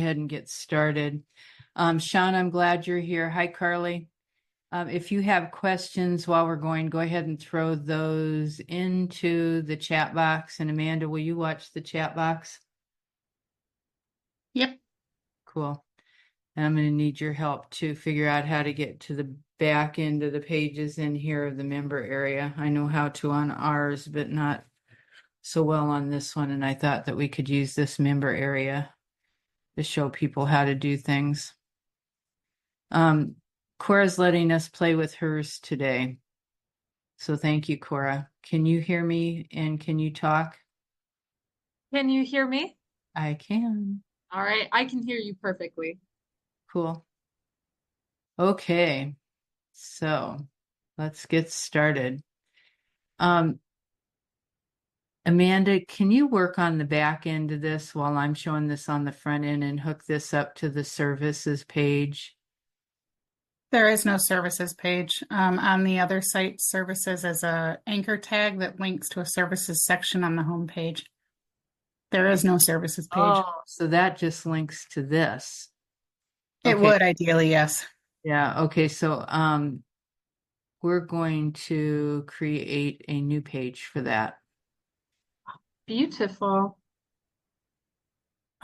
Ahead and get started. Sean, I'm glad you're here. Hi, Carly. If you have questions while we're going, go ahead and throw those into the chat box. And Amanda, will you watch the chat box? Yep. Cool. And I'm going to need your help to figure out how to get to the back end of the pages in here of the member area. I know how to on ours, but not so well on this one. And I thought that we could use this member area to show people how to do things. Cora's letting us play with hers today. So thank you, Cora. Can you hear me and can you talk? Can you hear me? I can. All right, I can hear you perfectly. Cool. Okay, so let's get started. Amanda, can you work on the back end of this while I'm showing this on the front end and hook this up to the services page? There is no services page. On the other site, services is a anchor tag that links to a services section on the home page. There is no services page. Oh, so that just links to this. It Okay. would ideally, yes. Yeah, okay, so we're going to create a new page for that. Beautiful.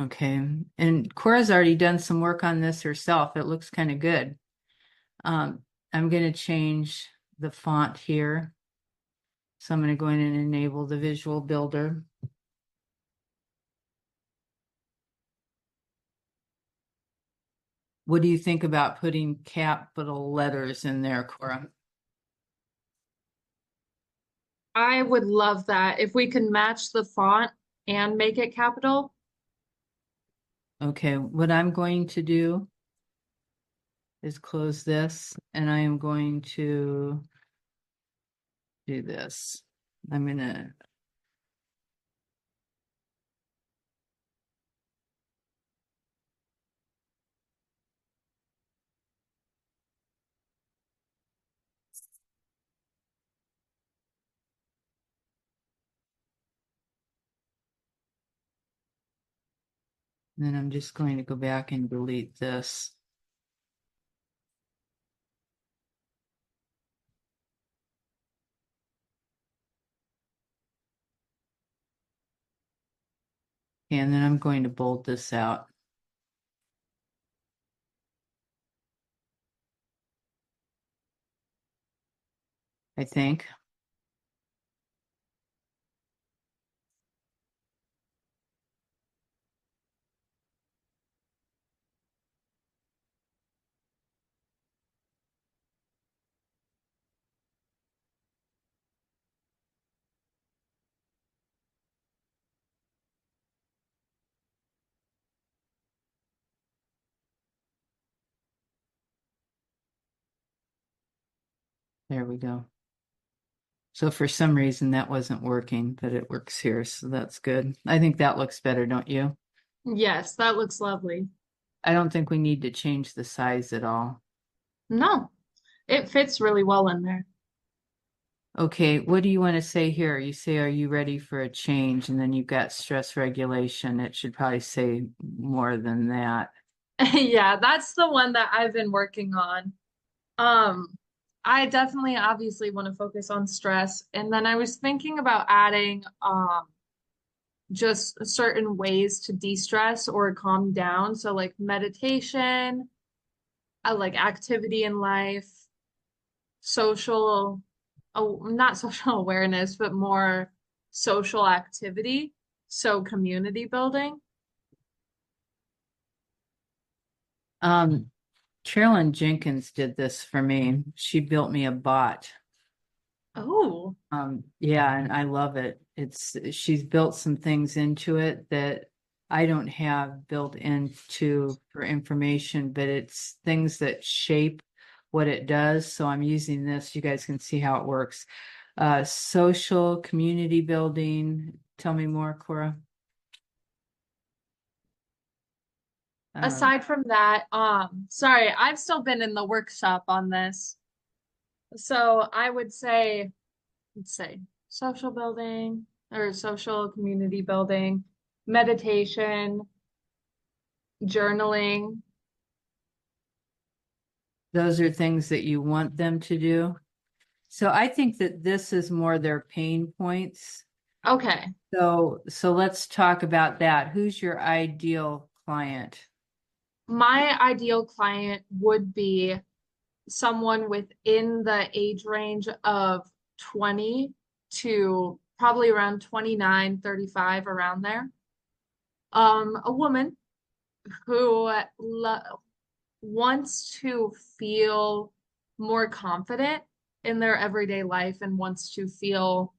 Okay, and Cora's already done some work on this herself. It looks kind of good. I'm going to change the font here. So I'm going to go in and enable the visual builder. What do you think about putting capital letters in there, Cora? I would love that if we can match the font and make it capital. Okay, what I'm going to do is close this, and I am going to do this. I'm going to then I'm just going to go back and delete this. And then I'm going to bold this out. I think. There we go. So for some reason that wasn't working, but it works here, so that's good. I think that looks better, don't you? Yes, that looks lovely. I don't think we need to change the size at all. No, it fits really well in there. Okay, what do you want to say here? You say, are you ready for a change? And then you've got stress regulation. It should probably say more than that. Yeah, that's the one that I've been working on. I definitely obviously want to focus on stress. And then I was thinking about adding just certain ways to de-stress or calm down. So like meditation, I like activity in life, social, oh, not social awareness, but more social activity. So community building. Carolyn Jenkins did this for me. She built me a bot. Oh, Yeah, and I love it. She's built some things into it that I don't have built into for information, but it's things that shape what it does. So I'm using this. You guys can see how it works. Social community building. Tell me more, Cora. aside from that, sorry, I've still been in the workshop on this. So I would say, let's say social building or social community building, meditation, journaling. Those are things that you want them to do. So I think that this is more their pain points. Okay. So let's talk about that. Who's your ideal client? My ideal client would be someone within the age range of 20 to probably around 29, 35, around there. A woman who wants to feel more confident in their everyday life and wants to feel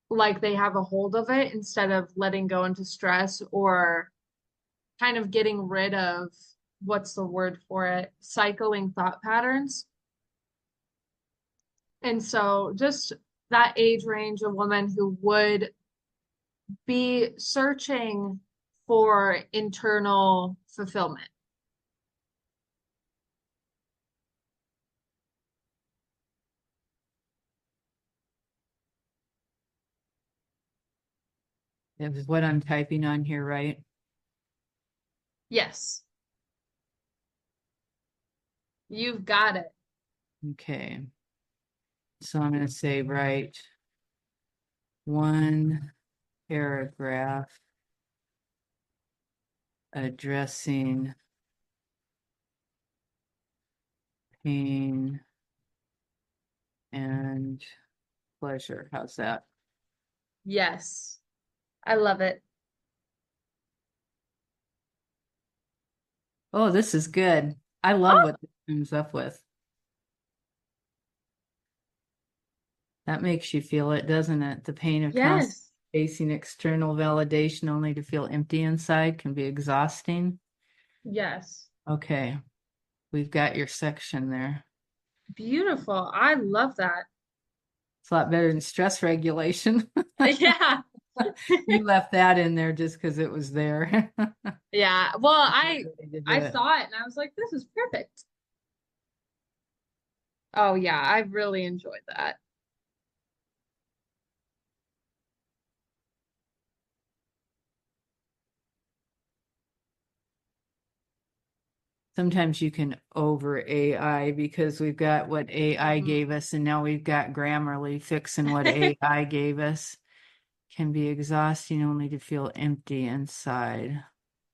like they have a hold of it instead of letting go into stress or kind of getting rid of, what's the word for it, cycling thought patterns. And so just that age range, a woman who would be searching for internal fulfillment. Is what I'm typing on here, right? Yes, you've got it. Okay. So I'm going to say write one paragraph addressing pain and pleasure. How's that? Yes, I love it. Oh, this is good. I love what this comes up with. That makes you feel it, doesn't it? The pain of constant Yes. facing external validation only to feel empty inside can be exhausting. Yes. Okay, we've got your section there. Beautiful. I love that. It's a lot better than stress regulation. Yeah. You left that in there just because it was there. Yeah. Well, I It. saw it and I was like, this is perfect. Oh yeah, I really enjoyed that. Sometimes you can over AI because we've got what AI gave us, and now we've got Grammarly fixing what AI gave us. Can be exhausting only to feel empty inside.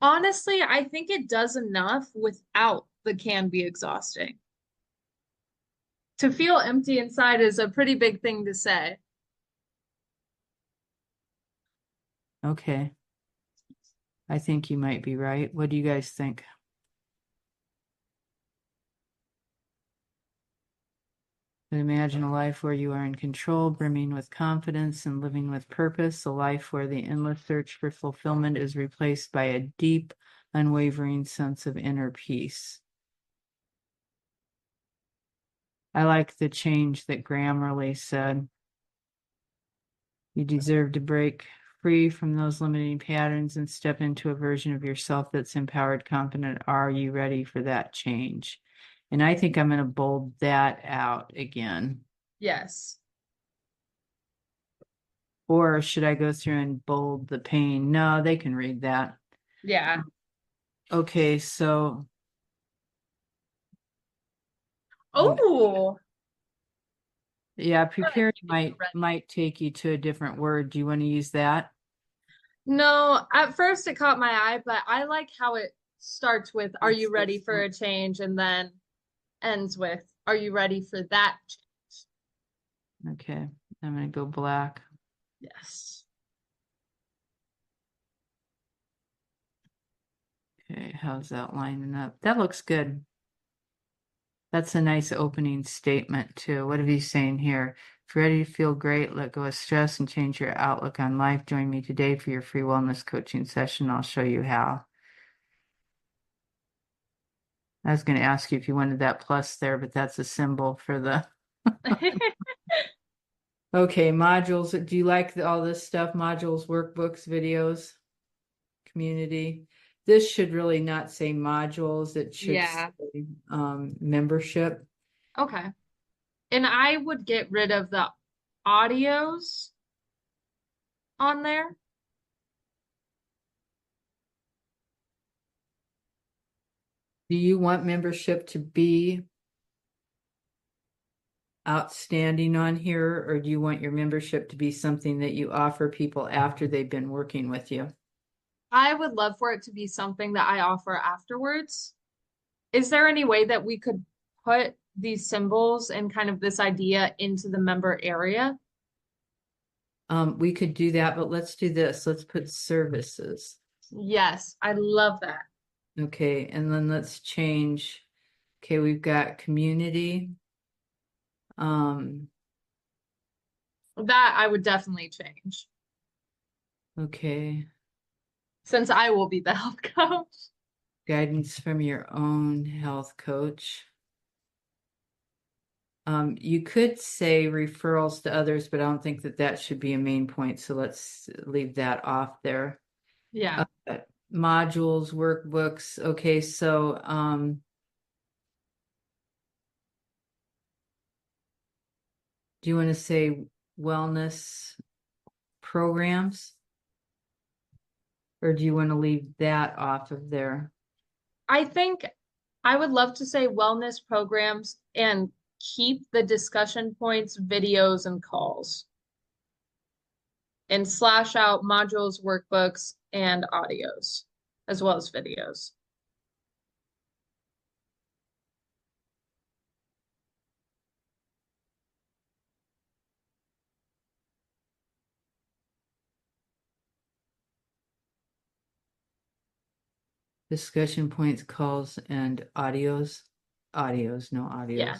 Honestly, I think it does enough without the can be exhausting. To feel empty inside is a pretty big thing to say. Okay. I think you might be right. What do you guys think? But imagine a life where you are in control, brimming with confidence and living with purpose, a life where the endless search for fulfillment is replaced by a deep, unwavering sense of inner peace. I like the change that Grammarly said. You deserve to break free from those limiting patterns and step into a version of yourself that's empowered, confident. Are you ready for that change? And I think I'm going to bold that out again. Yes. Or should I go through and bold the pain? No, they can read that. Yeah. Okay, so Oh, yeah, I prepared think you're ready. might take you to a different word. Do you want to use that? No, at first it caught my eye, but I like how it starts with, are you ready for a change? And then ends with, are you ready for that change? Okay, I'm going to go black. Yes. Okay, how's that lining up? That looks good. That's a nice opening statement too. What are you saying here? If you're ready to feel great, let go of stress and change your outlook on life, join me today for your free wellness coaching session. I'll show you how. I was going to ask you if you wanted that plus there, but that's a symbol for the. Okay, modules. Do you like all this stuff? Modules, workbooks, videos, community. This should really not say modules. It should Yeah. say membership. Okay. And I would get rid of the audios on there. Do you want membership to be outstanding on here, or do you want your membership to be something that you offer people after they've been working with you? I would love for it to be something that I offer afterwards. Is there any way that we could put these symbols and kind of this idea into the member area? We could do that, but let's do this. Let's put services. Yes, I love that. Okay, and then let's change. Okay, we've got community. That I would definitely change Okay, since I will be the health coach. guidance from your own health coach. You could say referrals to others, but I don't think that that should be a main point. So let's leave that off there. Yeah. Modules, workbooks. Okay, so do you want to say wellness programs? Or do you want to leave that off of there? I think I would love to say wellness programs and keep the discussion points, videos, and calls. And slash out modules, workbooks, and audios, as well as videos. Discussion points, calls, and audios. Audios, no audios. Yeah.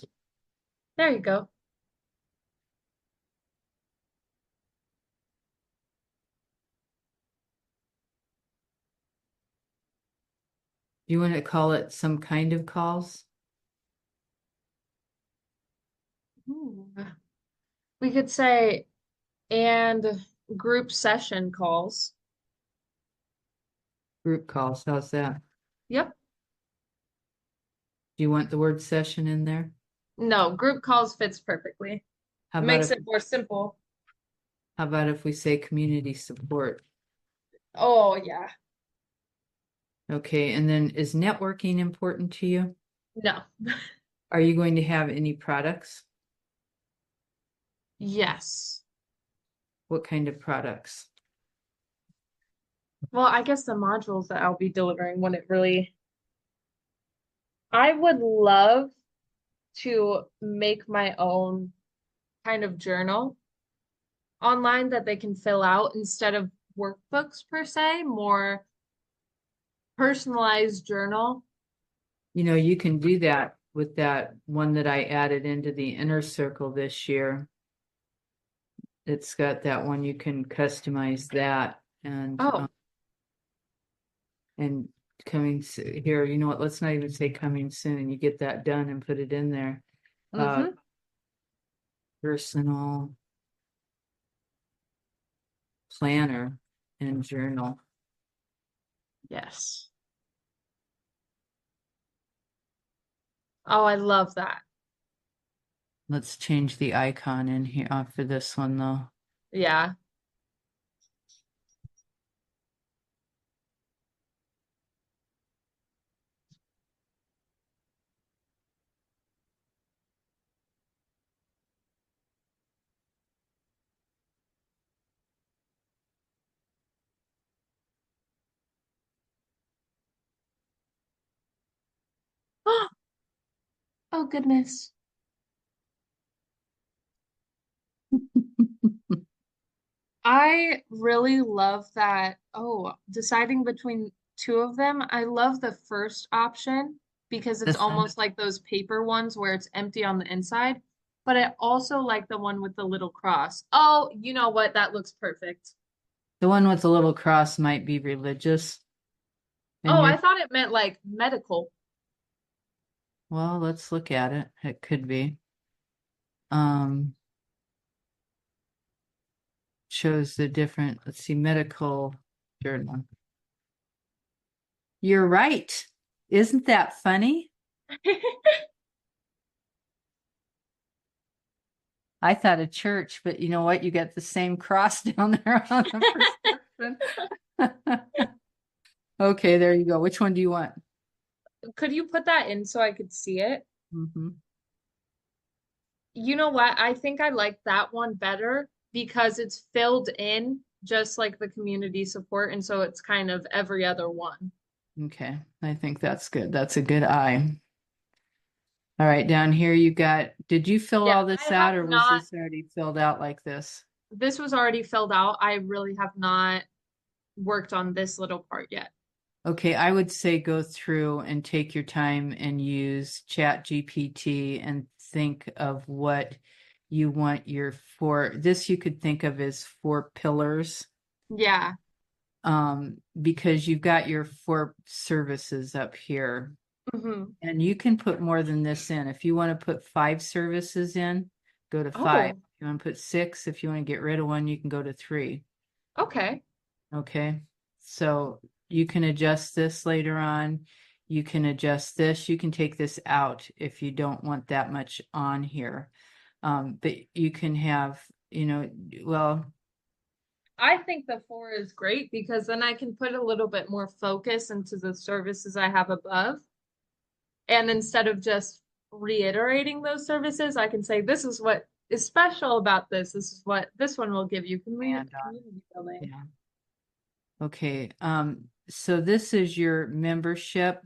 There you go. Do you want to call it some kind of calls? Ooh. We could say, and group session calls. Group calls, how's that? Yep. Do you want the word session in there? No, group calls fits perfectly. How about Makes if, it more simple. how about if we say community support? Oh, yeah. Okay, and then is networking important to you? No. Are you going to have any products? Yes. What kind of products? Well, I guess the modules that I'll be delivering wouldn't really. I would love to make my own kind of journal online that they can fill out instead of workbooks per se, more personalized journal. You know, you can do that with that one that I added into the inner circle this year. It's got that one, you can customize that Oh, and coming here, you know what, let's not even say coming soon. You get that done and put it in there. mm-hmm. Personal planner and journal. Yes. Oh, I love that. Let's change the icon in here for this one though. Yeah. Oh, goodness. I really love that. Oh, deciding between two of them, I love the first option because it's This one, almost like those paper ones where it's empty on the inside. But I also like the one with the little cross. Oh, you know what? That looks perfect. the one with the little cross might be religious. And Oh, you're, I thought it meant like medical. well, let's look at it. It could be. Um, shows the different, let's see, medical journal. You're right. Isn't that funny? I thought a church, but you know what? You got the same cross down there on the prescription. Okay, there you go. Which one do you want? Could you put that in so I could see it? Mhm. You know what? I think I like that one better because it's filled in just like the community support. And so it's kind of every other one. Okay, I think that's good. That's a good eye. All right, down here you got, did you fill Yeah, all this I out have or was not. this already filled out like this? This was already filled out. I really have not worked on this little part yet. Okay, I would say go through and take your time and use Chat GPT and think of what you want your four, this you could think of as four pillars. Yeah. Because you've got your four services up here. Hmm. And you can put more than this in. If you want to put 5 services in, go to 5. Oh, If you want to put 6, if you want to get rid of one, you can go to 3. okay. Okay. So you can adjust this later on. You can adjust this. You can take this out if you don't want that much on here. But you can have, well, I think the 4 is great because then I can put a little bit more focus into the services I have above. And instead of just reiterating those services, I can say, this is what is special about this. This is what this one will give you and community building. yeah. Okay. So this is your membership.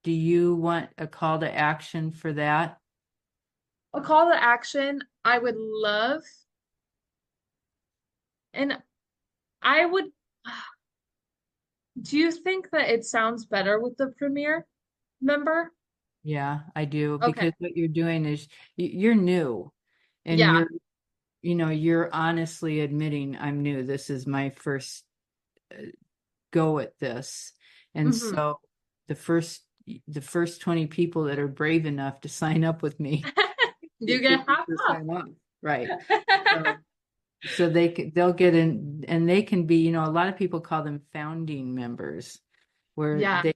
Do you want a call to action for that? A call to action I would love, and I would, do you think that it sounds better with the premier member? Yeah, I do. Okay. Because what you're doing is you're new and Yeah. you're honestly admitting I'm new. This is my first go at this. And Hmm. so the first the first 20 people that are brave enough to sign up with me You get get half off. 50% off. Right. So they'll get in and they can be, a lot of people call them founding members where Yeah. they,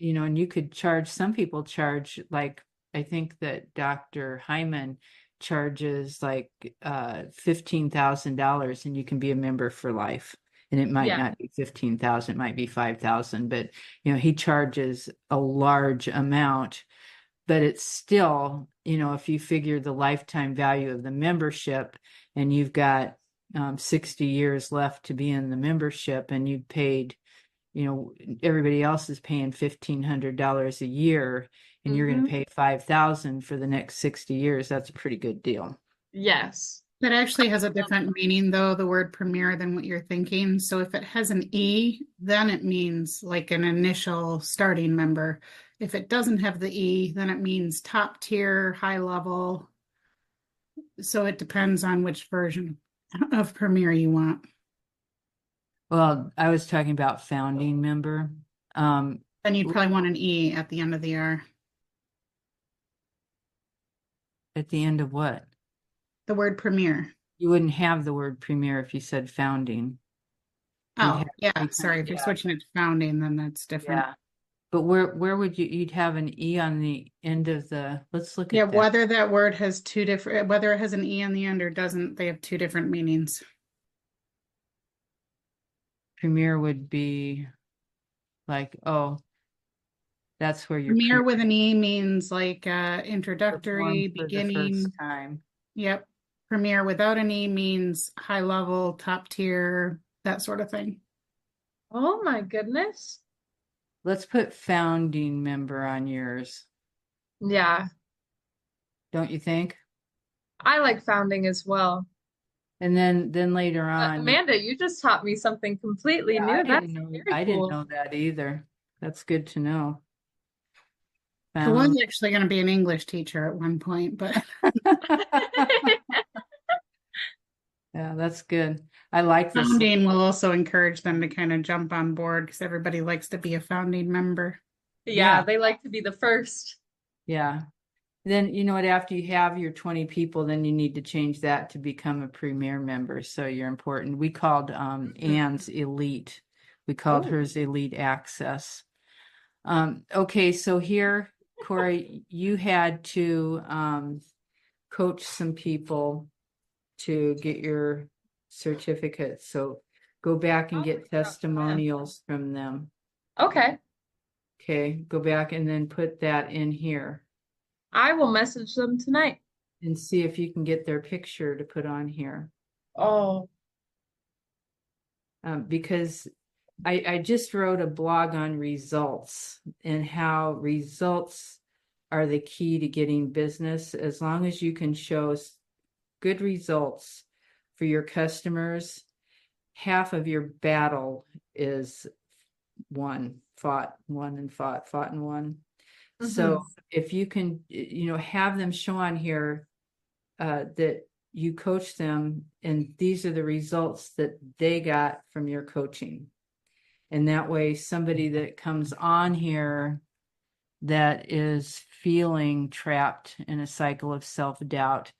and you could charge, some people charge like, I think that Dr. Hyman charges like $15,000 and you can be a member for life. And it might Yeah. not be 15,000, it might be 5,000, but he charges a large amount, but it's still, if you figure the lifetime value of the membership and you've got 60 years left to be in the membership and you paid, everybody else is paying $1,500 a year and you're going Hmm. to pay 5,000 for the next 60 years. That's a pretty good deal. Yes. That actually has a different meaning, though, the word premier, than what you're thinking. So if it has an E, then it means like an initial starting member. If it doesn't have the E, then it means top tier, high level. So it depends on which version of premier you want. Well, I was talking about founding member. Then you'd probably want an E at the end of the R. At the end of what? The word premier. You wouldn't have the word premier if you said founding. You'd Oh, have yeah. any Sorry. If you're yeah, switching it to founding, then that's different. yeah. But where would you'd have an E on the end of let's look Yeah, at that. whether that word has two different, whether it has an E on the end or doesn't, they have two different meanings. Premier would be like, oh, that's where you're Premier with an E means like introductory, performed for the first beginning. time. Yep. Premier without an E means high level, top tier, that sort of thing. Oh my goodness. Let's put founding member on yours, Yeah. don't you think? I like founding as well. And then later on, Amanda, you just taught me something completely yeah, new. That's very I didn't cool. know that either. That's good to know. I was Found. actually going to be an English teacher at one point, but Yeah, that's good. I like this. founding will also encourage them to kind of jump on board because everybody likes to be a founding member. Yeah, Yeah, they like to be the first. yeah. Then you know what, after you have your 20 people, then you need to change that to become a premier member. So you're important. We called Ann's elite. We called Oh, hers elite access. Okay, so here, Corey, you had to coach some people to get your certificate. So go back and get testimonials from them. okay. Okay, go back and then put that in here I will message them tonight. and see if you can get their picture to put on here. Oh, Because I just wrote a blog on results and how results are the key to getting business. As long as you can show good results for your customers, half of your battle is won, fought, won and fought, fought and won. So if you can, have them show on here that you coach them and these are the results that they got from your coaching. And that way, somebody that comes on here that is feeling trapped in a cycle of self-doubt,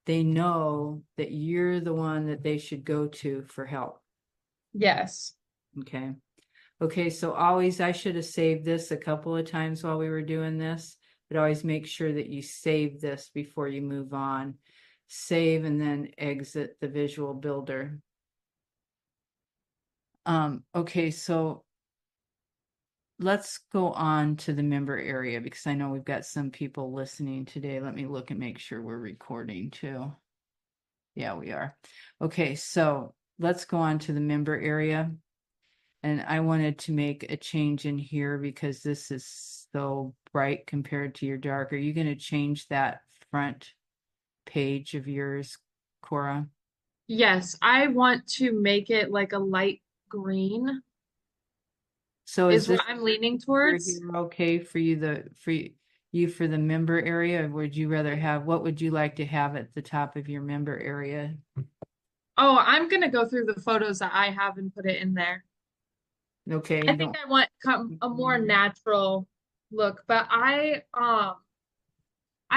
they know that you're the one that they should go to for help. yes. Okay. Okay, so always, I should have saved this a couple of times while we were doing this, but always make sure that you save this before you move on. Save and then exit the visual builder. Okay, so let's go on to the member area because I know we've got some people listening today. Let me look and make sure we're recording too. Yeah, we are. Okay, so let's go on to the member area. And I wanted to make a change in here because this is so bright compared to your dark. Are you going to change that front page of yours, Cora? Yes, I want to make it like a light green So is is what I'm leaning towards. here okay for you for the member area? Or would you rather have, what would you like to have at the top of your member area? Oh, I'm gonna go through the photos that I have and put it in there. Okay, I you think don't. I want a more natural look, but I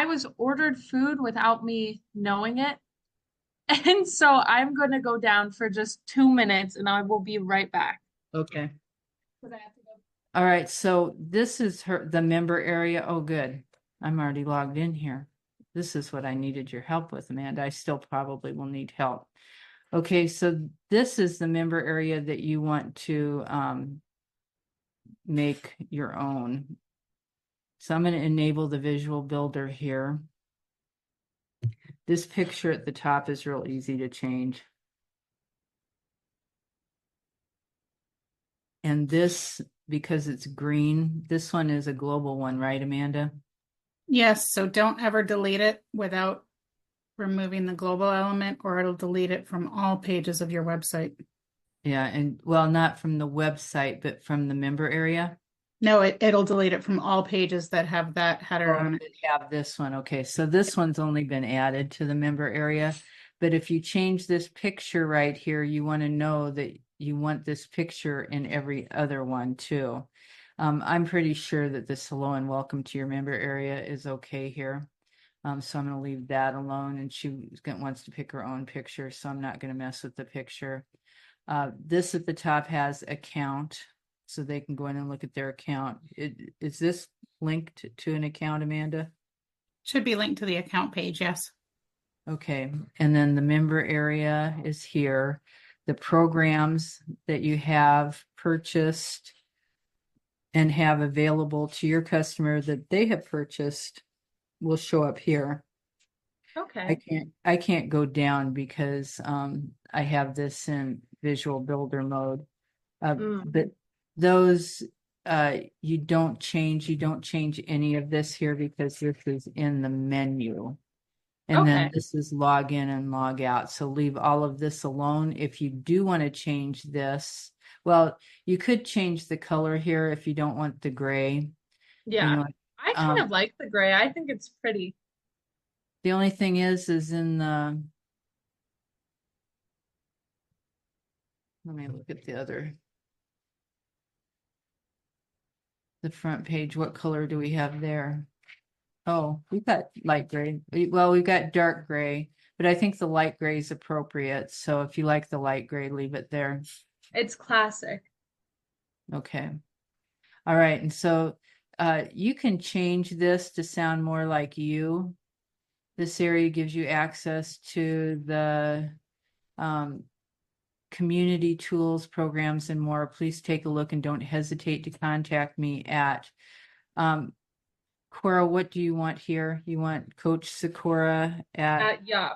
was ordered food without me knowing it. And so I'm gonna go down for just 2 minutes and I will be right back. Okay. 'Cause I have to go. All right, so this is the member area. Oh, good. I'm already logged in here. This is what I needed your help with, Amanda. I still probably will need help. Okay, so this is the member area that you want to make your own. So I'm going to enable the visual builder here. This picture at the top is real easy to change. And this, because it's green, this one is a global one, right, Amanda? Yes, so don't ever delete it without removing the global element, or it'll delete it from all pages of your website. Yeah, and well, not from the website, but from the member area. No, it'll delete it from all pages that have that header on it. Have this one. Okay, so this one's only been added to the member area. But if you change this picture right here, you want to know that you want this picture in every other one too. I'm pretty sure that this hello and welcome to your member area is okay here. So I'm going to leave that alone. And she wants to pick her own picture, so I'm not going to mess with the picture. This at the top has account, so they can go in and look at their account. Is this linked to an account, Amanda? Should be linked to the account page, yes. Okay, and then the member area is here. The programs that you have purchased and have available to your customer that they have purchased will show up here. Okay. I can't go down because I have this in visual builder mode. But those you don't change any of this here because this is in the menu. And then Okay. this is log in and log out. So leave all of this alone. If you do want to change this, well, you could change the color here if you don't want the gray. Yeah. I kind of like the gray. I think it's pretty. The only thing is in the, let me look at the front page. What color do we have there? Oh, we've got light gray. Well, we've got dark gray, but I think the light gray is appropriate. So if you like the light gray, leave it there. It's classic. Okay. All right. And so you can change this to sound more like you. This area gives you access to the community tools, programs, and more, please take a look and don't hesitate to contact me at, Cora, what do you want here? You want Coach Sakura at, Yeah.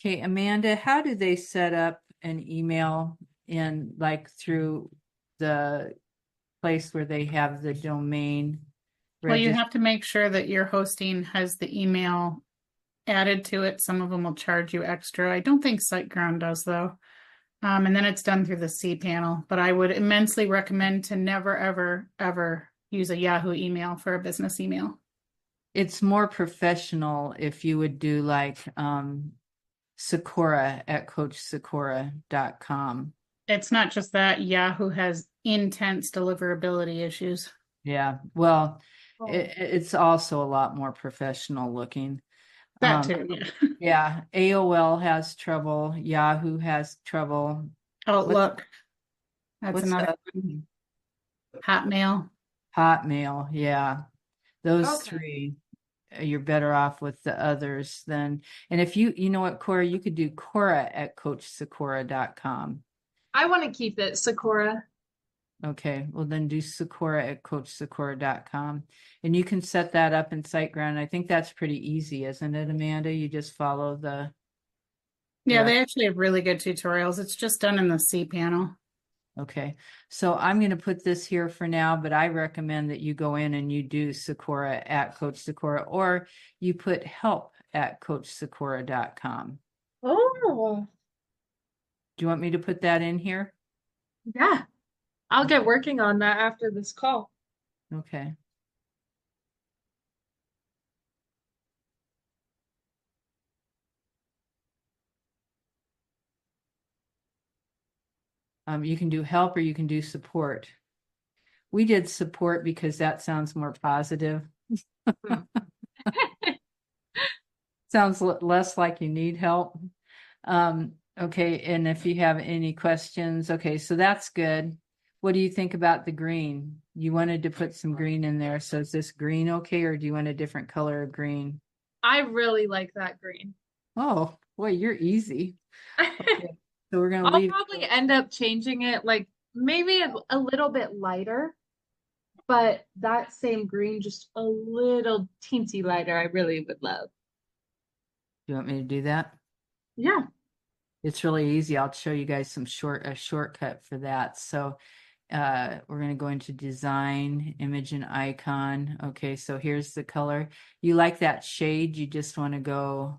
okay, Amanda, how do they set up an email in, like, through the place where they have the domain Well, you registered? have to make sure that your hosting has the email added to it. Some of them will charge you extra. I don't think SiteGround does though. And then it's done through the cPanel, but I would immensely recommend to never, ever, ever use a Yahoo email for a business email. It's more professional if you would do like Sakura at coachsakura.com. It's not just that Yahoo has intense deliverability issues. Yeah, well, Oh. it's also a lot more professional looking. That too, yeah. Yeah, AOL has trouble, Yahoo has trouble. Outlook. That's What's another the one. Hotmail. Hotmail? Yeah, those Okay. three. You're better off with the others than, and if you know what, Cora, you could do Cora at coachsakura.com. I want to keep it Sakura. Okay, well then do Sakura at coachsakura.com. And you can set that up in SiteGround. I think that's pretty easy, isn't it, Amanda? You just follow the. Yeah, they actually have really good tutorials. It's just done in the cPanel. Okay, so I'm going to put this here for now, but I recommend that you go in and you do Sakura at Coach Sakura, or you put help at coachsakura.com. Oh, Do you want me to put that in here? yeah. I'll get working on that after this call. Okay. You can do help or you can do support. We did support because that sounds more positive. Sounds less like you need help. Okay, and if you have any questions, okay, so that's good. What do you think about the green? You wanted to put some green in there, so is this green okay, or do you want a different color of green? I really like that green. Oh, boy, you're easy. Okay, so we're gonna I'll leave. probably end up changing it like maybe a little bit lighter, but that same green just a little teensy lighter I really would love. Do you want me to do that? Yeah. It's really easy. I'll show you guys a shortcut for that. So we're going to go into design, image and icon. Okay, so here's the color. You like that shade? You just want to go.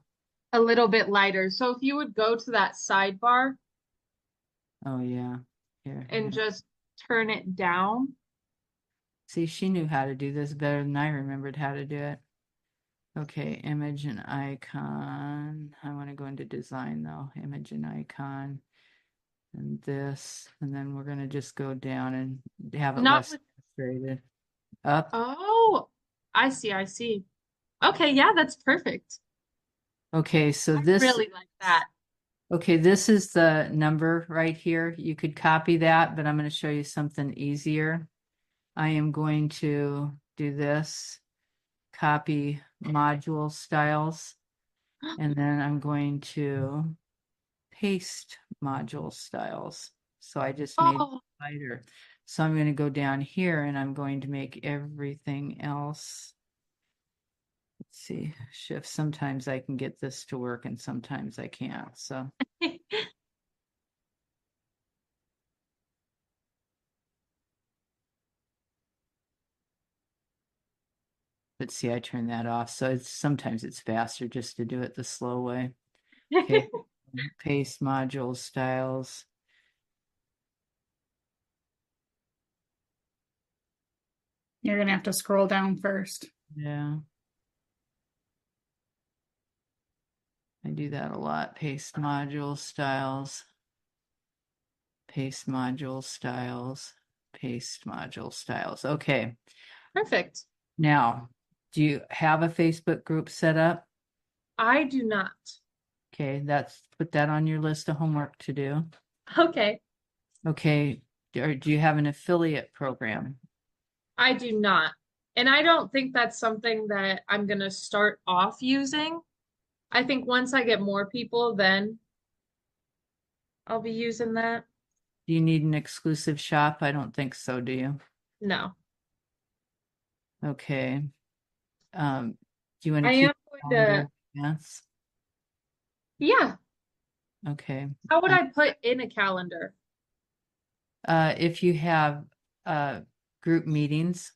A little bit lighter. So if you would go to that sidebar Oh yeah, here. and just turn it down. See, she knew how to do this better than I remembered how to do it. Okay, image and icon. I want to go into design though. Image and icon. And this, and then we're going to just go down and have it Not less with, illustrated. Up. oh, I see, I see. Okay, yeah, that's perfect. Okay, so I this, really like that. okay, this is the number right here. You could copy that, but I'm going to show you something easier. I am going to do this, copy module styles, and then I'm going to paste module styles. So I just made it Oh, lighter. So I'm going to go down here and I'm going to make everything else. Let's see, shift. Sometimes I can get this to work and sometimes I can't. So let's see, I turn that off. So sometimes it's faster just to do it the slow way. Okay, paste module styles. You're going to have to scroll down first. Yeah. I do that a lot. Paste module styles. Paste module styles. Paste module styles. Okay. perfect. Now, do you have a Facebook group set up? I do not. Okay, put that on your list of homework to do. Okay, Okay, do you have an affiliate program? I do not. And I don't think that's something that I'm gonna start off using. I think once I get more people, then I'll be using that. Do you need an exclusive shop? I don't think so, do you? No. Okay. Do you want I to am keep going to, calendar events? yeah. Okay. How would I put in a calendar? If you have group meetings,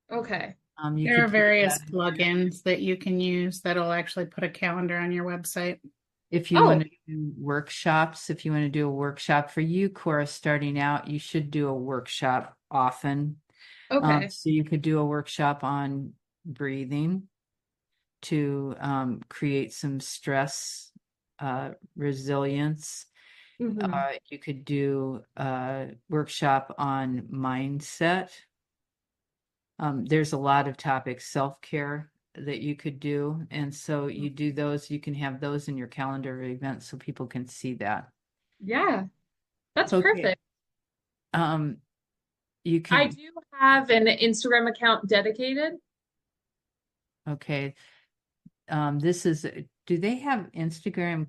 Okay. you There are could put various that in there. plugins that you can use that'll actually put a calendar on your website. If you want Oh, to do workshops, if you want to do a workshop for you, Cora, starting out, you should do a workshop often. okay. So you could do a workshop on breathing to create some stress resilience. Hmm. You could do a workshop on mindset. There's a lot of topics, self-care that you could do. And so you do those, you can have those in your calendar of events so people can see that. Yeah, that's Okay. perfect. You I can, do have an Instagram account dedicated. okay. This is, do they have Instagram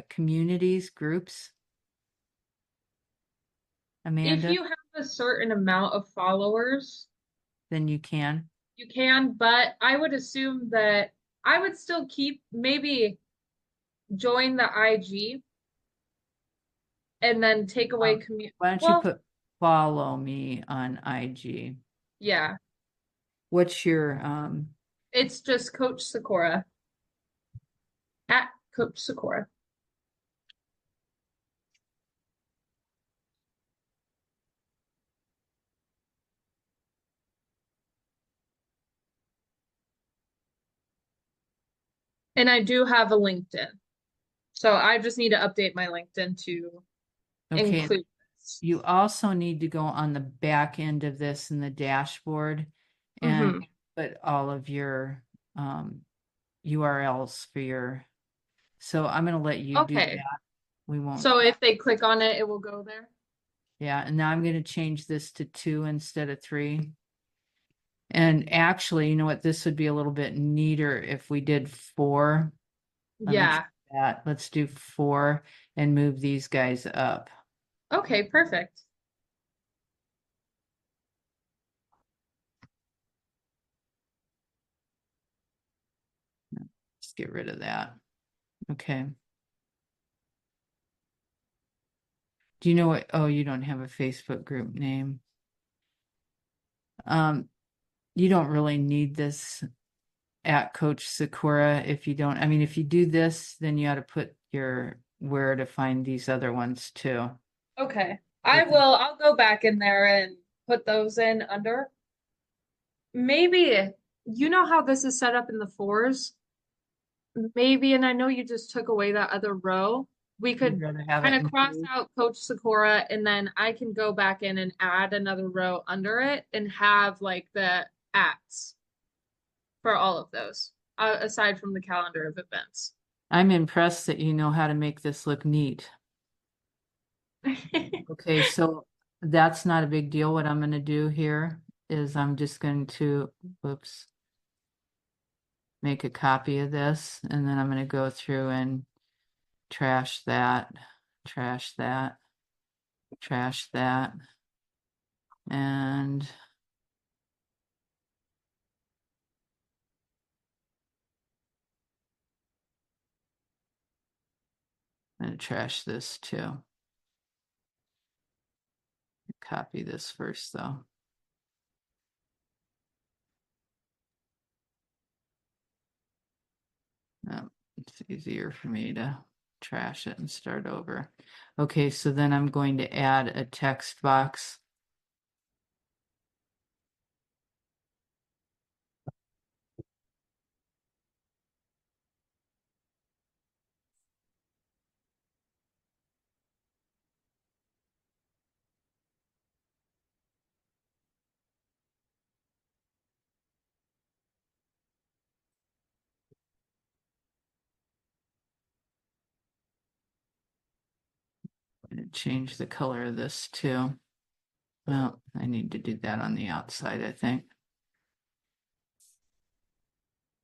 communities, groups? If Amanda, you have a certain amount of followers, then you can. you can, but I would assume that I would still keep maybe join the IG and then take away commu Why don't you well, put follow me on IG? yeah, What's your it's just Coach Sakura at Coach Sakura. And I do have a LinkedIn. So I just need to update my LinkedIn to okay? include this. You also need to go on the back end of this in the dashboard and Hmm. put all of your URLs for your. So I'm going to let you do Okay. that. We won't. So if they click on it, it will go there. Yeah. And now I'm going to change this to 2 instead of 3. And actually, you know what? This would be a little bit neater if we did 4. Let me try Yeah. that. Let's do 4 and move these guys up. Okay, perfect. Let's get rid of that. Okay. Do you know what? Oh, you don't have a Facebook group name. Um, you don't really need this at Coach Sakura if you don't. I mean, if you do this, then you ought to put your where to find these other ones too. Okay. I will, I'll go back in there and put those in under. Maybe, you know how this is set up in the fours? Maybe, and I know you just took away that other row. We You'd could rather have kind it of in cross 2. out Coach Sakura and then I can go back in and add another row under it and have like the apps for all of those, aside from the calendar of events. I'm impressed that you know how to make this look neat. Okay, so that's not a big deal. What I'm going to do here is I'm just going to, whoops, make a copy of this, and then I'm going to go through and trash that, trash that, trash that, and I'm going to trash this too. Copy this first though. It's easier for me to trash it and start over. Okay, so then I'm going to add a text box. I'm going to change the color of this too. Well, I need to do that on the outside, I think.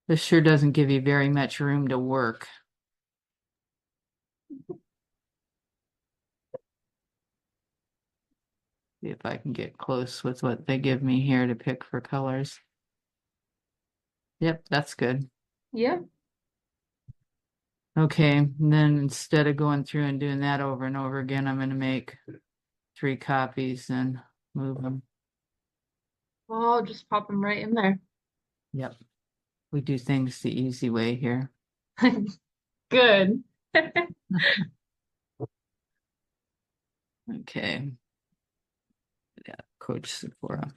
This sure doesn't give you very much room to work. See if I can get close with what they give me here to pick for colors. Yep, that's good. Yeah. Okay, and then instead of going through and doing that over and over again, I'm gonna make 3 copies and move them. I'll just pop them right in there. Yep. We do things the easy way here. Good. Okay. Yeah, Coach Sephora.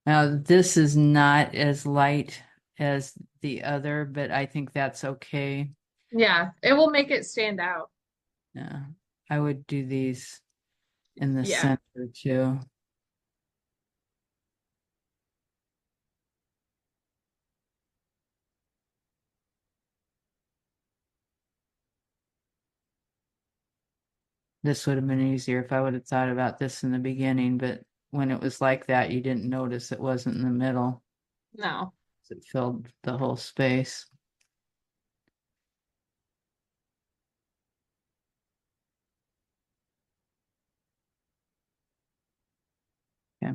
Now, this is not as light as the other, but I think that's okay. Yeah, it will make it stand out. Yeah, I would do these in the Yeah. center too. This would have been easier if I would have thought about this in the beginning, but when it was like that, you didn't notice it wasn't in the middle. No. It filled the whole space. Okay.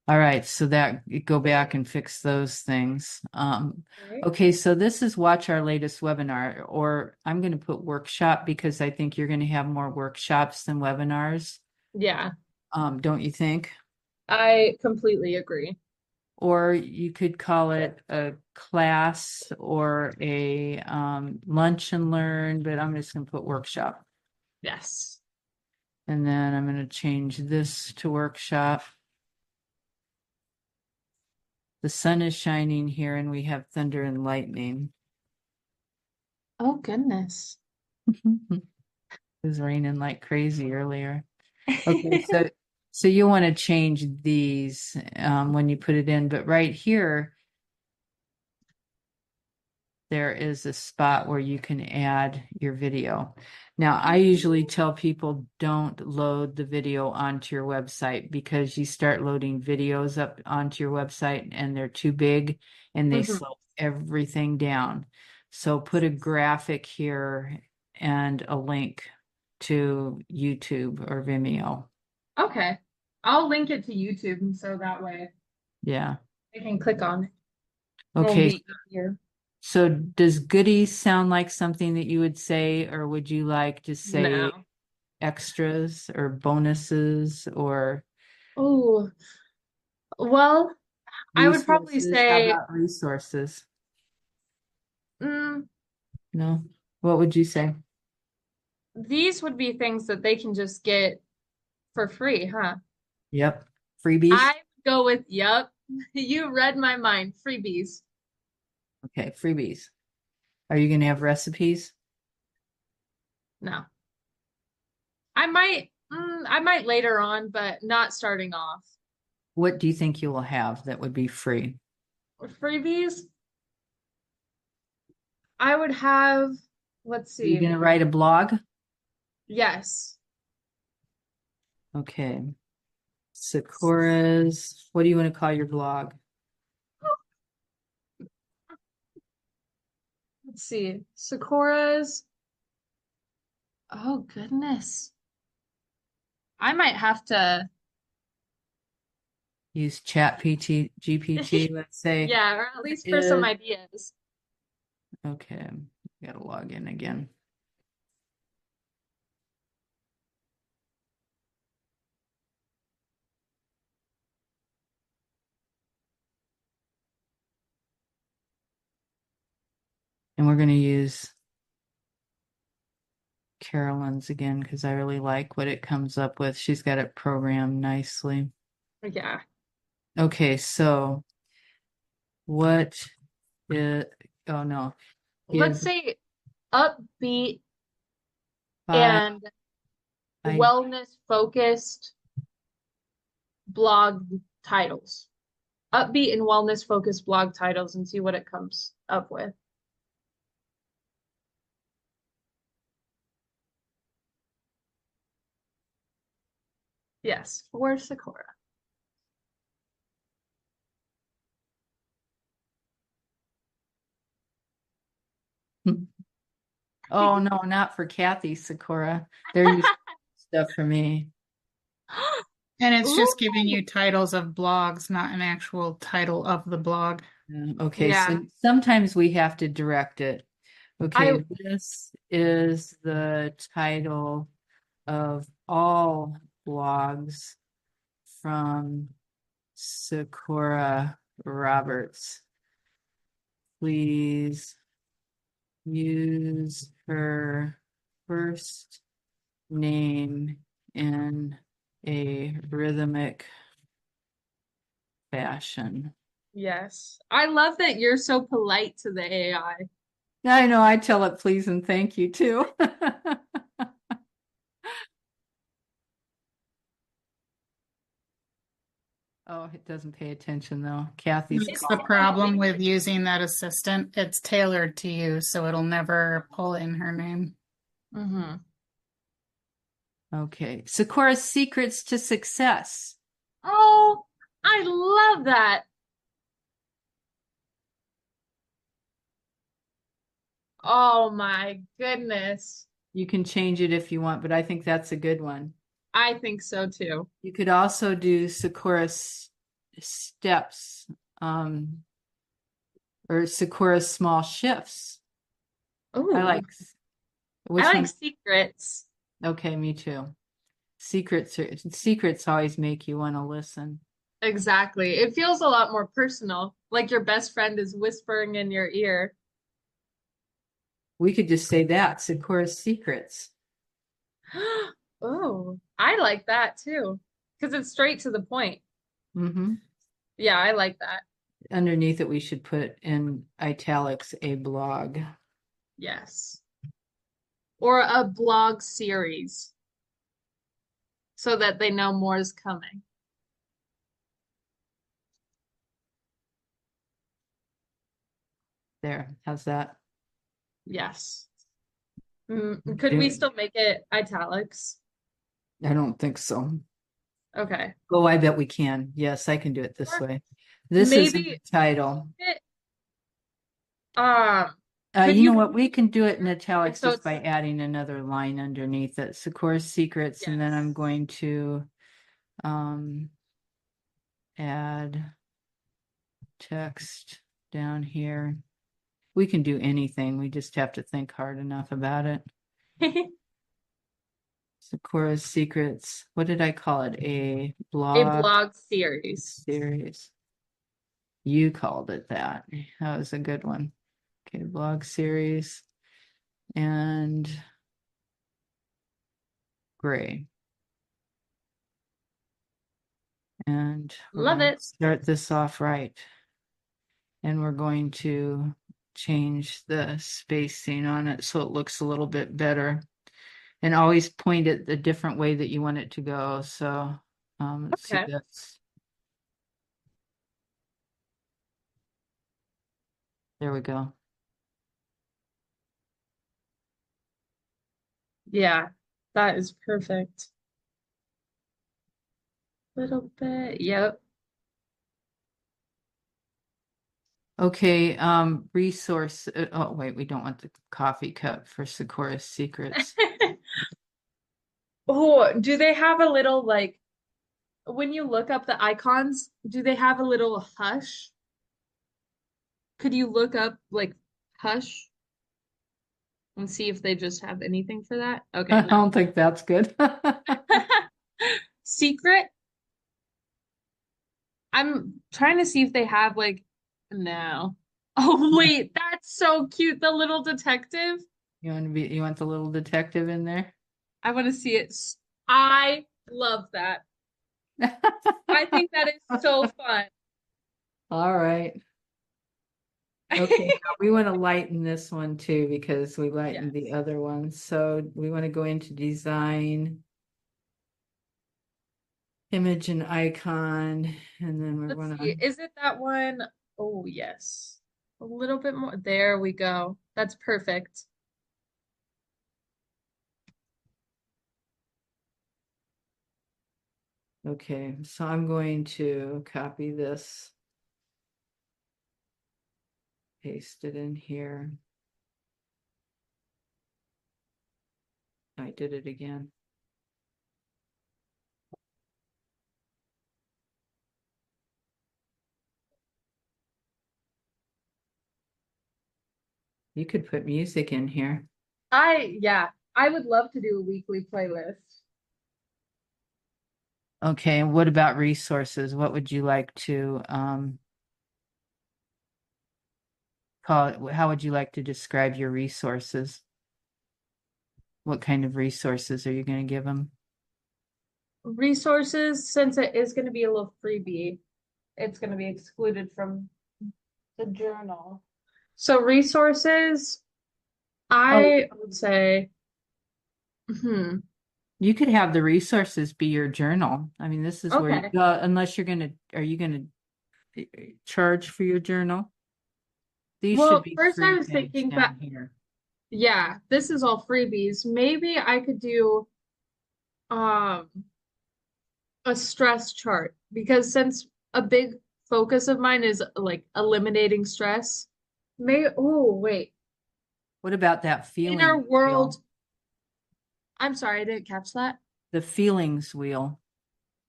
All right, so that go back and fix those things. Right. Okay, so this is watch our latest webinar, or I'm going to put workshop because I think you're going to have more workshops than webinars. Yeah, Don't you think? I completely agree. Or you could call it a class or a lunch and learn, but I'm just going to put workshop. Yes. And then I'm going to change this to workshop. The sun is shining here and we have thunder and lightning. Oh, goodness. It was raining like crazy earlier. Okay, so you want to change these when you put it in, but right here, there is a spot where you can add your video. Now, I usually tell people don't load the video onto your website because you start loading videos up onto your website and they're too big and they Mhm. slow everything down. So put a graphic here and a link to YouTube or Vimeo. Okay. I'll link it to YouTube and so that way Yeah. they can click on it. It'll Okay. be easier. So does goodies sound like something that you would say, or would you like to say No. extras or bonuses or Oh, well, I would probably resources? How say, about resources? mm, No? What would you say? these would be things that they can just get for free, huh? Yep. Freebies? I would go with, yep, you read my mind, freebies. Okay, freebies. Are you going to have recipes? No. I might later on, but not starting off. What do you think you will have that would be free? Freebies, I would have, let's Are you see. going to write a blog? Yes. Okay. Sakura's, what do you want to call your blog? Let's see. Sakura's. Oh, goodness. I might have to, Use Chat GPT, let's say. yeah, or at least for some Is ideas. okay, gotta log in again. And we're gonna use Carolyn's again because I really like what it comes up with. She's got it programmed nicely. Yeah. Okay, so what is, oh no, Let's give say upbeat 5 and I wellness focused blog titles. Upbeat and wellness focused blog titles and see what it comes up with. Yes, for Sakura. Oh, no, not for Kathy Sakura. They're using stuff for me. And it's just giving Ooh. you titles of blogs, not an actual title of the blog. Okay, Yeah. so sometimes we have to direct it. I Okay, this is the title of all blogs from Sakura Roberts. Please use her first name in a rhythmic fashion. yes. I love that you're so polite to the AI. I know, I tell it please and thank you too. Oh, it doesn't pay attention though. Kathy's That's It's the calling. problem with using that assistant. It's tailored to you, so it'll never pull in her name. Mm-hmm. Okay. Sakura's secrets to success. Oh, I love that. Oh my goodness. You can change it if you want, but I think that's a good one. I think so too. You could also do Sakura's steps, or Sakura's small shifts. I Ooh, like, I which like one? secrets. Okay, me too. Secrets always make you want to listen. Exactly. It feels a lot more personal, like your best friend is whispering in your ear. We could just say that, Sakura's secrets. Oh, I like that too, because it's straight to the point. Hmm. Yeah, I like that. Underneath it, we should put in italics a blog. Yes. Or a blog series so that they know more is coming. There, how's that? Yes. Could we still make it italics? I don't think so. Okay. Oh, I bet we can. Yes, I can do it this Or way. This is the maybe title. it, um, could You know you what? We can do it in italics so just it's by adding another line underneath it. Sakura's secrets, and then I'm yes. going to um, add text down here. We can do anything. We just have to think hard enough about it. Sakura's secrets. What did I call it? A A blog blog series. series. You called it that. That was a good one. Okay, blog series and gray. And we're Love going to it. start this off right. And we're going to change the spacing on it so it looks a little bit better. And always point it the different way that you want it to go. So let's see Okay. this. There we go. Yeah, that is perfect. Little bit. Yep. Okay, resource. Oh, wait, we don't want the coffee cup for Sakura's secrets. Oh, do they have a little like when you look up the icons, do they have a little hush? Could you look up like hush and see if they just have anything for that? Okay, I no. don't think that's good. Secret? I'm trying to see if they have like no. Oh wait, that's so cute. The little detective. You want the little detective in there? I want to see it. I love that. I think that is so fun. All right. Okay, now we want to lighten this one too because we lightened the Yes. other one. So we want to go into design, image and icon, and then we're Let's going see. to, Is it that one? Oh, yes. A little bit more. There we go. That's perfect. okay, so I'm going to copy this, paste it in here. I did it again. You could put music in here. Yeah, I would love to do a weekly playlist. Okay, and what about resources? What would you like to call it? How would you like to describe your resources? What kind of resources are you going to give them? Resources, since it is going to be a little freebie, it's going to be excluded from the journal. So resources, Oh, I would say, you could have the resources be your journal. I mean, this is where, okay. unless are you going to charge for your journal? These should Well, be first I free was things thinking that, down here. yeah, this is all freebies. Maybe I could do um a stress chart because since a big focus of mine is like eliminating stress, oh wait, What about that inner feeling world. wheel? I'm sorry, I didn't catch that. The feelings wheel.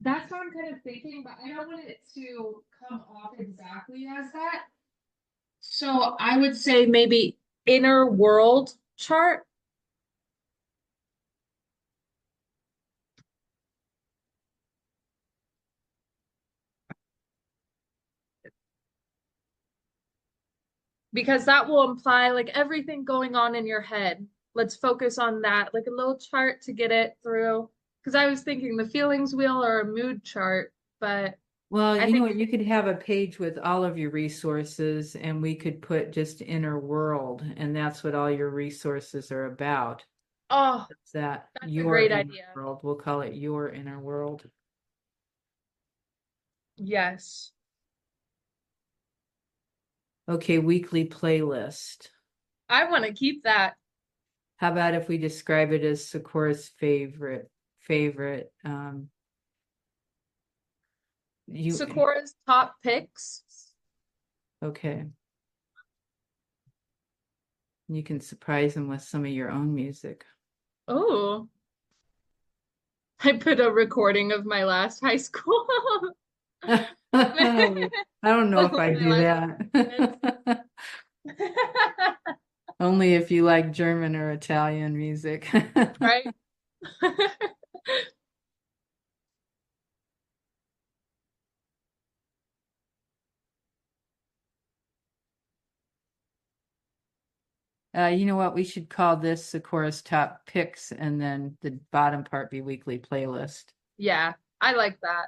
That's what I'm kind of thinking, but I don't want it to come off exactly as that. So I would say maybe inner world chart. Because that will imply like everything going on in your head. Let's focus on that, like a little chart to get it through. Because I was thinking the feelings wheel or a mood chart, but Well, I you know think, what? You could have a page with all of your resources, and we could put just inner world, and that's what all your resources are about. oh, It's that that's a your great inner idea. world. We'll call it your inner world. Yes. Okay, weekly playlist. I want to keep that. How about if we describe it as Sakura's favorite? You Sakura's top picks. okay? You can surprise them with some of your own music. Oh, I put a recording of my last high school. I don't know if I My do last performance. that. Only if you like German or Italian music. Right? You know what? We should call this Sakura's top picks and then the bottom part be weekly playlist. Yeah, I like that.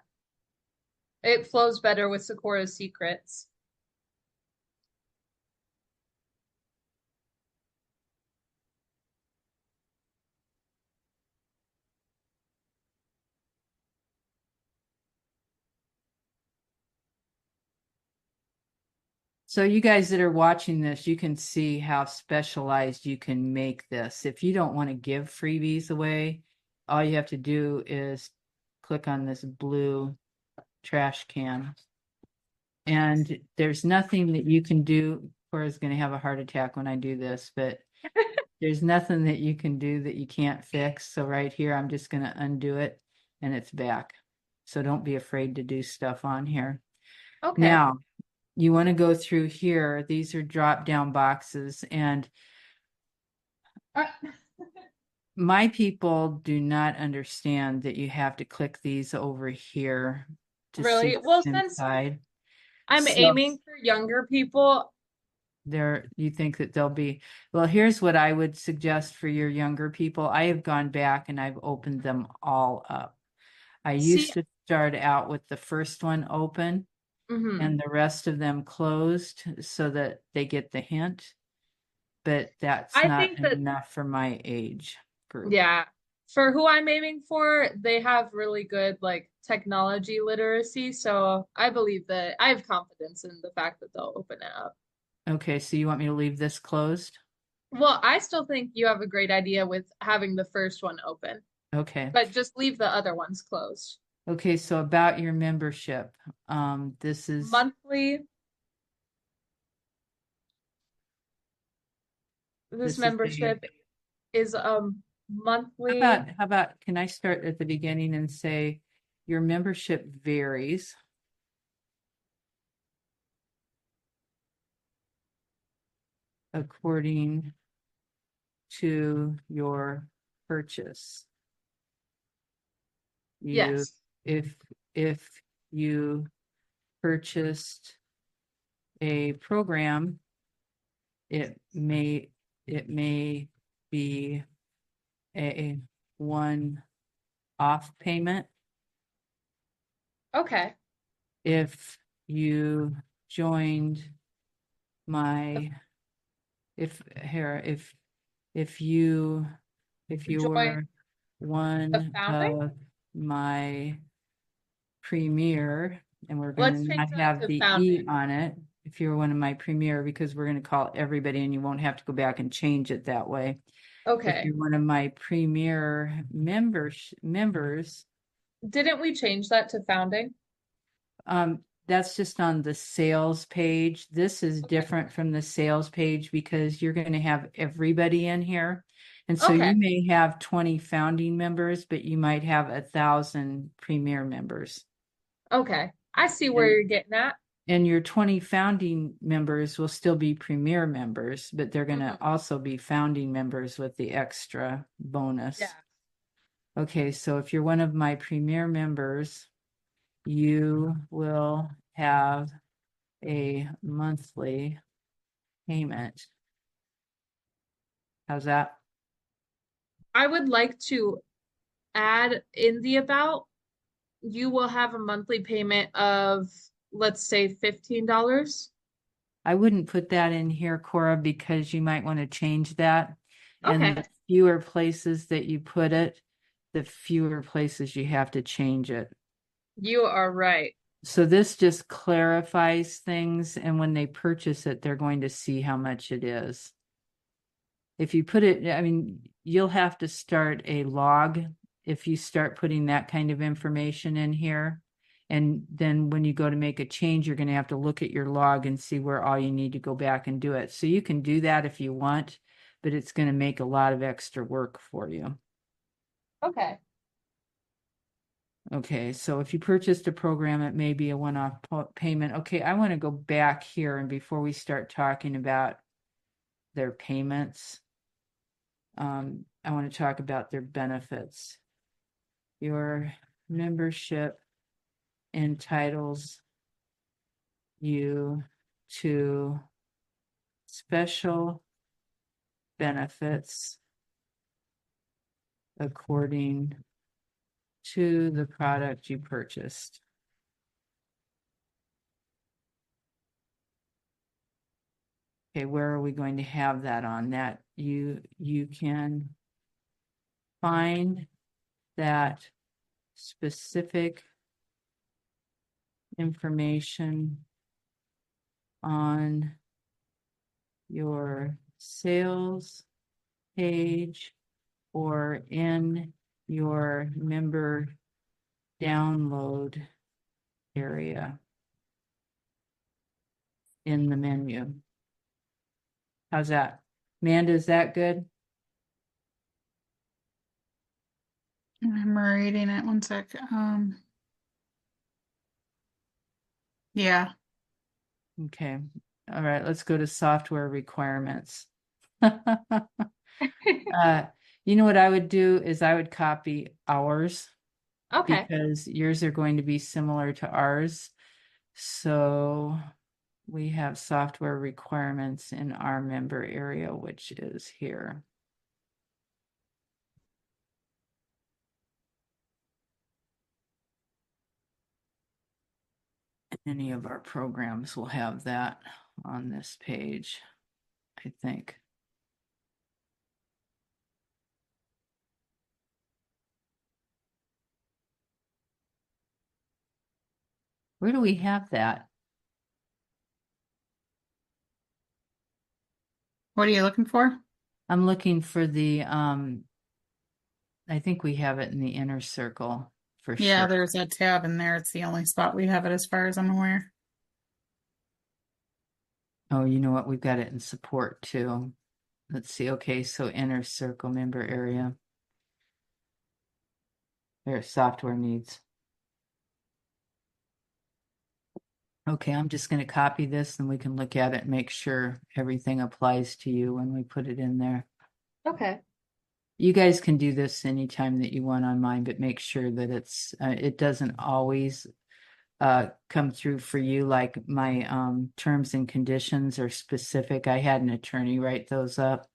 It flows better with Sakura's secrets. So you guys that are watching this, you can see how specialized you can make this. If you don't want to give freebies away, all you have to do is click on this blue trash can. And there's nothing that you can do. Cora's going to have a heart attack when I do this, but there's nothing that you can do that you can't fix. So right here, I'm just going to undo it and it's back. So don't be afraid to do stuff on here. Okay. Now, you want to go through here. These are drop down boxes, and Uh, my people do not understand that you have to click these over here to see Really? Well, what's since inside. I'm So aiming for younger people, you think that they'll be, well, here's what I would suggest for your younger people. I have gone back and I've opened them all up. I see, used to start out with the first one open and the rest of them closed so that they get the hint, but that's I not think that, enough for my age group. yeah, for who I'm aiming for, they have really good like technology literacy. So I believe that I have confidence in the fact that they'll open it up. Okay, so you want me to leave this closed? Well, I still think you have a great idea with having the first one open, Okay. but just leave the other ones closed. Okay, so about your membership. This is Monthly, this this is membership is monthly. How about, can I start at the beginning and say, your membership varies according to your purchase. You, Yes. if you purchased a program, it may be a one-off payment. Okay. If you joined my, if you Join were the one founding. of my premier, and we're going Let's to change not that have to the E founding. on it, if you're one of my premier, because we're going to call everybody and you won't have to go back and change it that way. If Okay. you're one of my premier members, Didn't we change that to founding? that's just on the sales page. This is Okay. different from the sales page because you're going to have everybody in here. And so Okay. you may have 20 founding members, but you might have 1,000 premier members. Okay. I see where And you're getting at. and your 20 founding members will still be premier members, but they're going to Mhm. also be founding members with the extra bonus. Yeah. Okay, so if you're one of my premier members, you will have a monthly payment. How's that? I would like to add in the about, you will have a monthly payment of, let's say, $15. I wouldn't put that in here, Cora, because you might want to change that. And Okay. the fewer places that you put it, the fewer places you have to change it. You are right. So this just clarifies things, and when they purchase it, they're going to see how much it is. If you put it, I mean, you'll have to start a log if you start putting that kind of information in here. And then when you go to make a change, you're going to have to look at your log and see where all you need to go back and do it. So you can do that if you want, but it's going to make a lot of extra work for you. Okay. Okay, so if you purchased a program, it may be a one-off payment. Okay, I want to go back here, and before we start talking about their payments, I want to talk about their benefits. Your membership entitles you to special benefits according to the product you purchased. Okay, where are we going to have that on that? You can find that specific information on your sales page or in your member download area in the menu. How's that? Amanda, is that good? I'm reading it. One sec. Yeah. Okay. All right, let's go to software requirements. You know what I would do is I would copy ours Okay. because yours are going to be similar to ours. So we have software requirements in our member area, which is here. Any of our programs will have that on this page, I think. Where do we have that? What are you looking for? I'm looking for the, I think we have it in the inner circle for Yeah, sure. there's a tab in there. It's the only spot we have it as far as I'm aware. Oh, you know what? We've got it in support too. Let's see. Okay, so inner circle member area. Their software needs. Okay, I'm just gonna copy this and we can look at it and make sure everything applies to you when we put it in there. Okay. You guys can do this anytime that you want on mine, but make sure that it doesn't always come through for you. Like my terms and conditions are specific. I had an attorney write those up,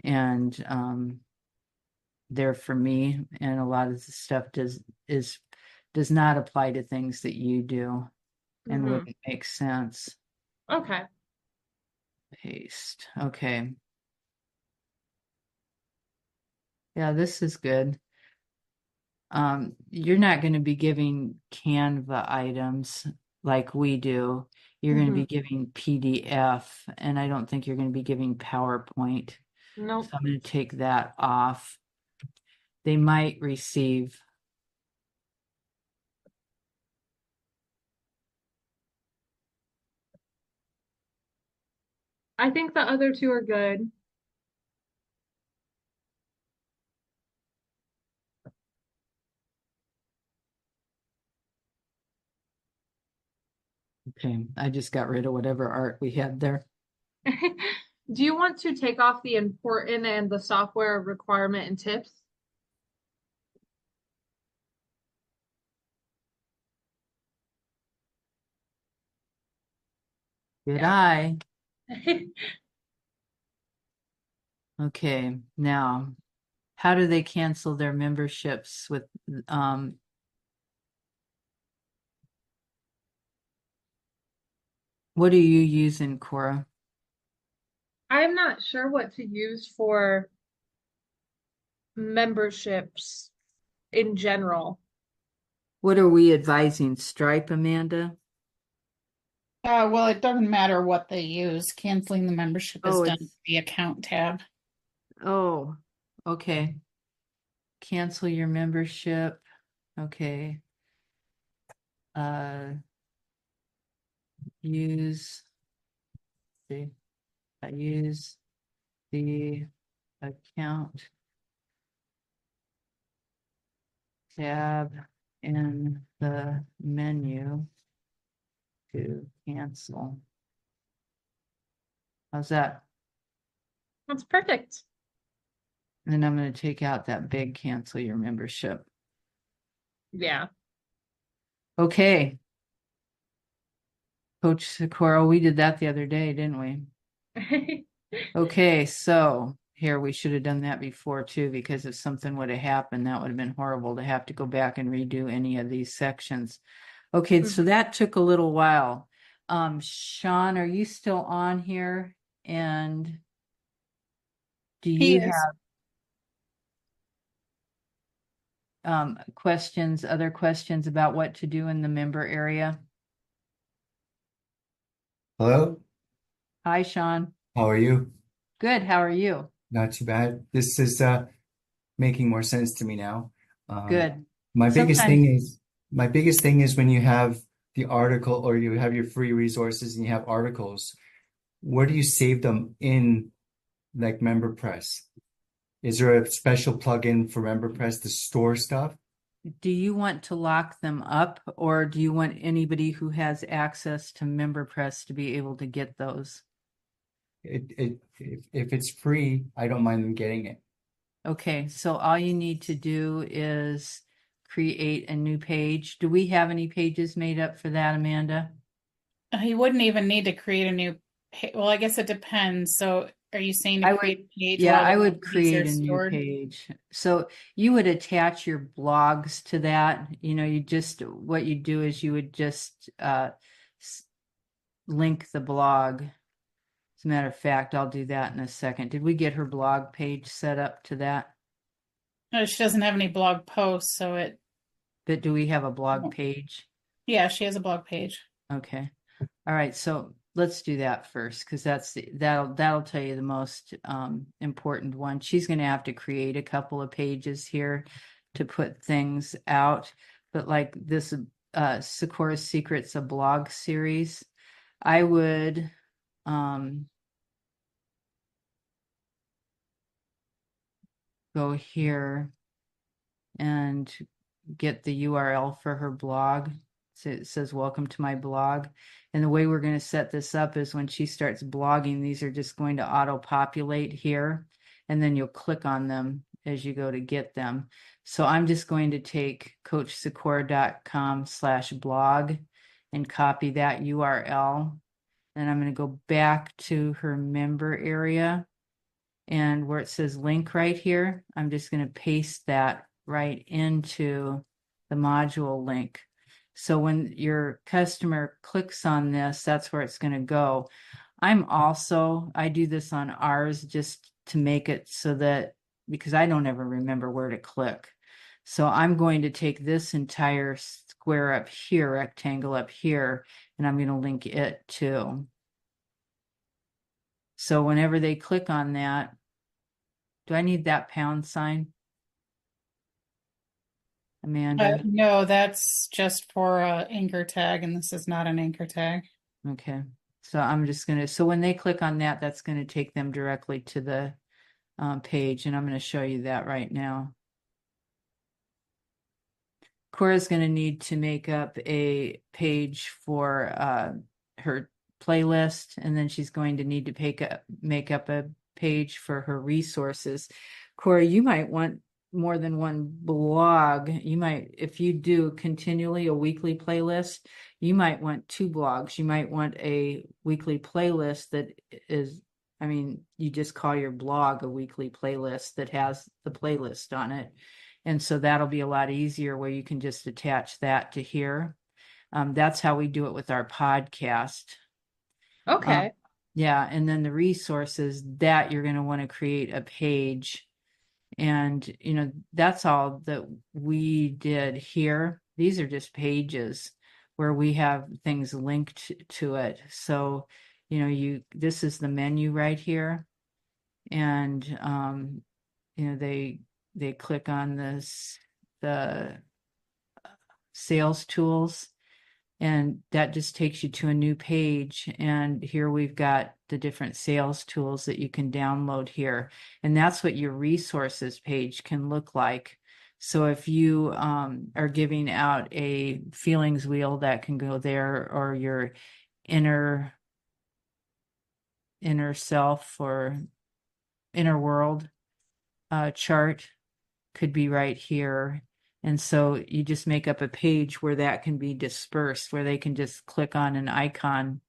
and they're for me, and a lot of the stuff does not apply to things that you do and Mm-hmm. wouldn't make sense. Okay. Paste. Okay. Yeah, this is good. You're not going to be giving Canva items like we do. You're going to Mm-hmm. be giving PDF, and I don't think you're going to be giving PowerPoint. So Nope. I'm going to take that off. They might receive. I think the other two are good. Okay, I just got rid of whatever art we had there. Do you want to take off the important and the software requirement and tips? Good Yeah. eye. Okay, now, how do they cancel their memberships with what are you using, Cora? I'm not sure what to use for memberships in general. What are we advising? Stripe, Amanda? Well, it doesn't matter what they use. Canceling the membership is Oh, done it's with the account tab. oh, okay. Cancel your membership. Okay. Uh, use the use the account tab in the menu to cancel. How's that? That's perfect. And then I'm going to take out that big cancel your membership. Yeah. Okay. Coach Socorro, we did that the other day, didn't we? Okay, so here we should have done that before too, because if something would have happened, that would have been horrible to have to go back and redo any of these sections. Okay, so Mhm. that took a little while. Sean, are you still on here? And do He you is. have questions, other questions about what to do in the member area? Hello, Hi, Sean. how are you? Good. How are you? Not too bad. This is making more sense to me now. Um, Good. my biggest Sometimes, thing is my biggest thing is when you have the article or you have your free resources and you have articles, where do you save them in like MemberPress? Is there a special plugin for MemberPress to store stuff? do you want to lock them up, or do you want anybody who has access to MemberPress to be able to get those? If it's free, I don't mind them getting it. Okay, so all you need to do is create a new page. Do we have any pages made up for that, Amanda? He wouldn't even need to create a new well, I guess it depends. So are you saying to I would, create a page yeah, while I the would keys are create a new stored? page. So you would attach your blogs to that. You know, what you do is you would just link the blog. As a matter of fact, I'll do that in a second. Did we get her blog page set up to that? No, she doesn't have any blog posts, so But do we have a blog page? yeah, she has a blog page. Okay. All right. So let's do that first, because that'll tell you the most important one. She's going to have to create a couple of pages here to put things out. But like this Sakura Secrets, a blog series, I would go here and get the URL for her blog. So it says, welcome to my blog. And the way we're going to set this up is when she starts blogging, these are just going to auto-populate here. And then you'll click on them as you go to get them. So I'm just going to take coachsecor.com/blog and copy that URL. And I'm going to go back to her member area. And where it says link right here, I'm just going to paste that right into the module link. So when your customer clicks on this, that's where it's going to go. I do this on ours just to make it so that, because I don't ever remember where to click. So I'm going to take this entire square up here, rectangle up here, and I'm going to link it too. So whenever they click on that, do I need that pound sign? Amanda? No, that's just for anchor tag, and this is not an anchor tag. Okay. So I'm just going to, so when they click on that, that's going to take them directly to the page, and I'm going to show you that right now. Cora's going to need to make up a page for her playlist, and then she's going to need to make up a page for her resources. Cora, you might want more than one blog. You might, if you do continually a weekly playlist, you might want 2 blogs. You might want a weekly playlist that is, I mean, you just call your blog a weekly playlist that has the playlist on it. And so that'll be a lot easier where you can just attach that to here. That's how we do it with our podcast. Okay. Yeah, and then the resources that you're going to want to create a page. And, you know, that's all that we did here. These are just pages where we have things linked to it. So, you know, this is the menu right here. And, you know, they click on the sales tools, and that just takes you to a new page. And here we've got the different sales tools that you can download here. And that's what your resources page can look like. So if you are giving out a feelings wheel, that can go there, or your inner self or inner world chart could be right here. And so you just make up a page where that can be dispersed, where they can just click on an icon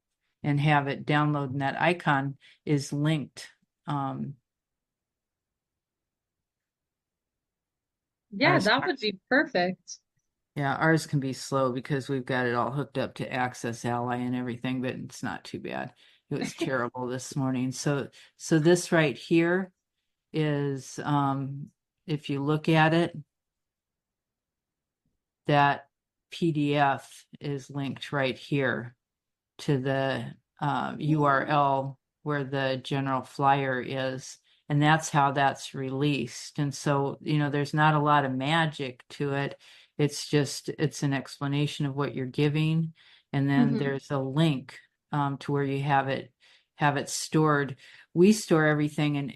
and have it download, and that icon is linked. Yeah, that would be perfect. Yeah, ours can be slow because we've got it all hooked up to Access Ally and everything, but it's not too bad. It was terrible this morning. So this right here is, if you look at it, that PDF is linked right here to the URL where the general flyer is. And that's how that's released. And so, you know, there's not a lot of magic to it. It's just, it's an explanation of what you're giving. And then there's a link to where you have it stored. We store everything in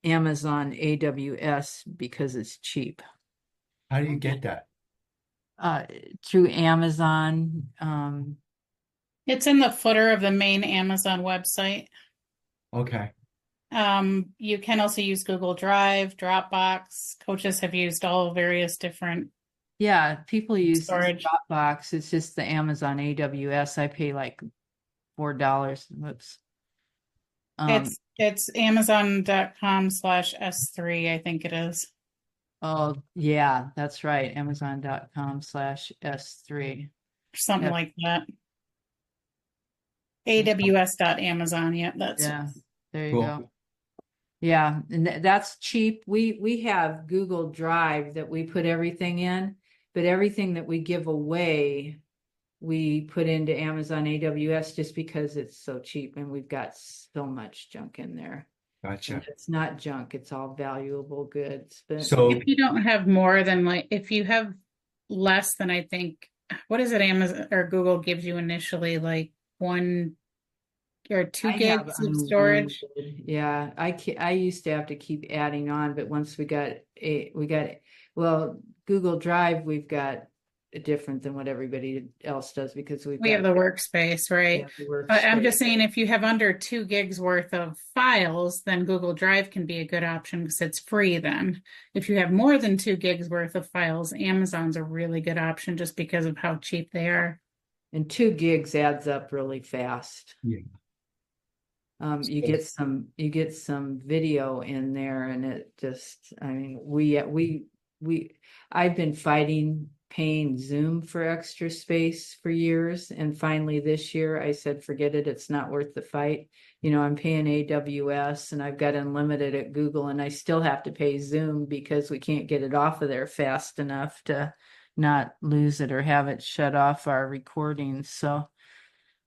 Amazon AWS because it's cheap. How do you get that? Through Amazon. It's in the footer of the main Amazon website. Okay. You can also use Google Drive, Dropbox. Coaches have used all various different. Yeah, people use storage. Dropbox. It's just the Amazon AWS. I pay like $4. Whoops. It's Amazon.com/S3, I think it is. Oh, yeah, that's right. Amazon.com/S3. Something Yep. like that. AWS.Amazon. Yeah, that's Yeah, there you Cool. go. Yeah, and that's cheap. We have Google Drive that we put everything in, but everything that we give away, we put into Amazon AWS just because it's so cheap, and we've got so much junk in there. Gotcha. And it's not junk, it's all valuable goods. But So if you don't have more than if you have less than, I think, what is it, Amazon or Google gives you initially, like 1 or 2 I have gigs of storage? unlimited. Yeah, I used to have to keep adding on, but once we got well, Google Drive, we've got different than what everybody else does because we've We have got the workspace, we right? have the But I'm workspace. just saying, if you have under 2 gigs worth of files, then Google Drive can be a good option because it's free then. If you have more than 2 gigs worth of files, Amazon's a really good option just because of how cheap they are. And 2 gigs adds up really fast. Yeah. You So- get some video in there and it just, I mean, I've been fighting paying Zoom for extra space for years. And finally this year I said, forget it. It's not worth the fight. You know, I'm paying AWS and I've got unlimited at Google and I still have to pay Zoom because we can't get it off of there fast enough to not lose it or have it shut off our recordings. So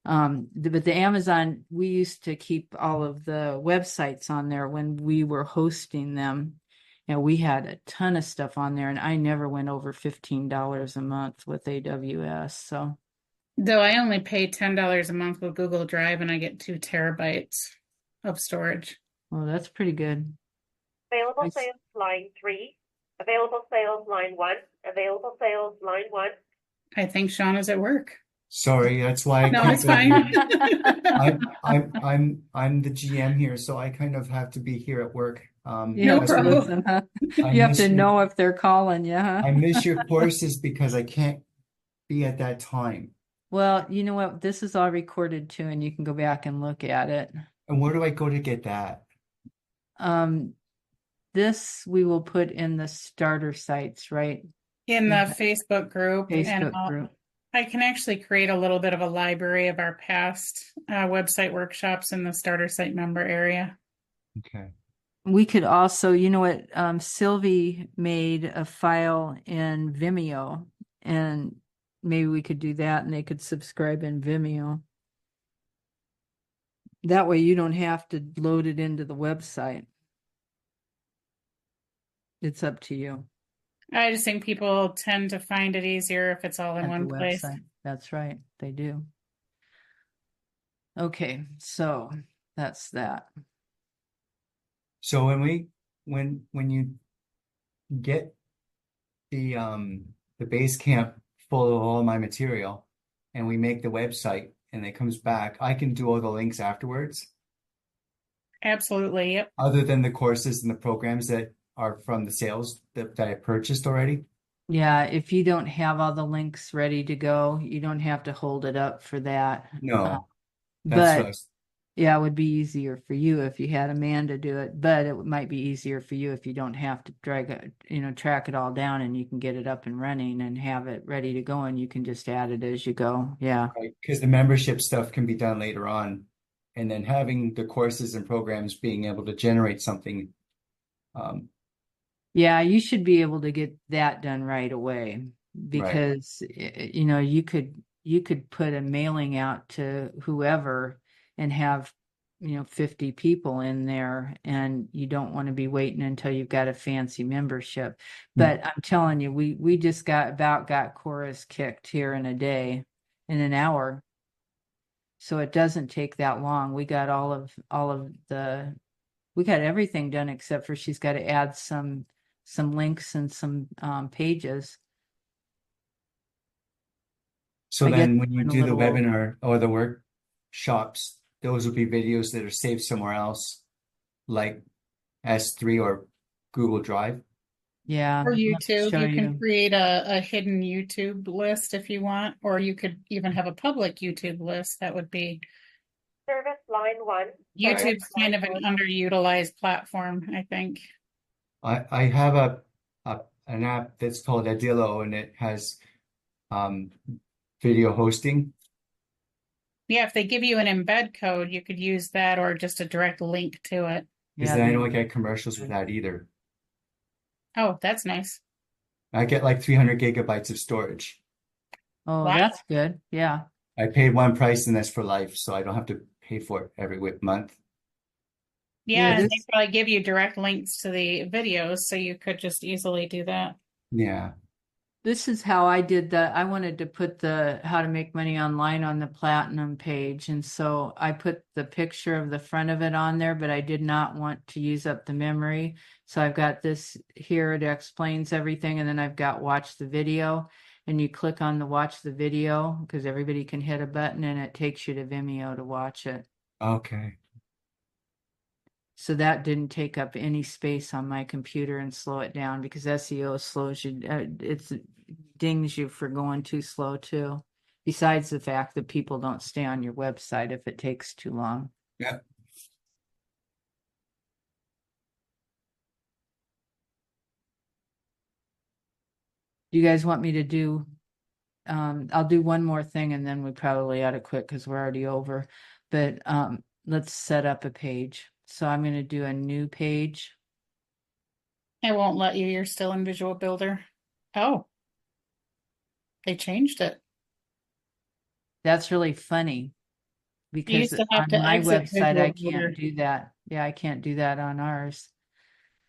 but the Amazon, we used to keep all of the websites on there when we were hosting them. And we had a ton of stuff on there, and I never went over $15 a month with AWS. So, Though I only pay $10 a month with Google Drive and I get 2 terabytes of storage. well, that's pretty good. Available I- sales line 3, available sales line 1, available sales line 1. I think Sean is at work. Sorry, that's why I No, keep it's fine. I'm the GM here, so I kind of have to be here at work. You No have to problem. listen, huh? I You have miss to your- know if they're calling you, huh? I miss your courses because I can't be at that time. Well, you know what? This is all recorded too, and you can go back and look at it. And where do I go to get that? This we will put in the starter sites, right? In the Yeah. Facebook group, and Facebook group. I can actually create a little bit of a library of our past website workshops in the starter site member area. Okay. We could also, you know what, Sylvie made a file in Vimeo, and maybe we could do that and they could subscribe in Vimeo. That way you don't have to load it into the website. It's up to you. I just think people tend to find it easier if it's all in At one the place. website. That's right, they do. Okay, so that's that. So when you get the base camp full of all my material and we make the website and it comes back, I can do all the links afterwards, Absolutely. Yep. other than the courses and the programs that are from the sales that I purchased already. Yeah, if you don't have all the links ready to go, you don't have to hold it up for that. No, that's But what I was, yeah, it would be easier for you if you had Amanda do it, but it might be easier for you if you don't have to drag it, track it all down and you can get it up and running and have it ready to go and you can just add it as you go. Yeah. right, because the membership stuff can be done later on. And then having the courses and programs being able to generate something. Yeah, you should be able to get that done right away because you could put a mailing out to whoever and have 50 people in there, and you don't want to be waiting until you've got a fancy membership. But I'm telling you, we just got chorus kicked here in a day, in an hour. So it doesn't take that long. We got we got everything done except for she's got to add some links and some pages. So I then guess when you I'm a do the little old. webinar or the workshops, those will be videos that are saved somewhere else, like S3 or Google Drive. Yeah. Or let me YouTube, show you can create a hidden YouTube list if you want, or you could even have a public YouTube list. That would be Service line 1. YouTube's kind of an underutilized platform, I think. I have an app that's called Adillo and it has video hosting. Yeah, if they give you an embed code, you could use that or just a direct link to it. Because then I don't get commercials with that either. Oh, that's nice. I get like 300 gigabytes of storage. Oh, Wow. that's good. Yeah. I paid one price and that's for life, so I don't have to pay for it every month. Yeah, and they this- probably give you direct links to the videos, so you could just easily do that. Yeah. This is how I did I wanted to put the how to make money online on the platinum page. And so I put the picture of the front of it on there, but I did not want to use up the memory. So I've got this here. It explains everything. And then I've got watch the video. And you click on the watch the video because everybody can hit a button and it takes you to Vimeo to watch it. Okay. So that didn't take up any space on my computer and slow it down because SEO slows you. It's dings you for going too slow too. Besides the fact that people don't stay on your website if it takes too long. Yeah. Do you guys want me to do? I'll do one more thing and then we probably ought to quit because we're already over. But let's set up a page. So I'm going to do a new page. It won't let you. You're still in Visual Builder. Oh, they changed it. That's really funny You because used to have on to my exit website Visual I Builder. can't do that. Yeah, I can't do that on ours.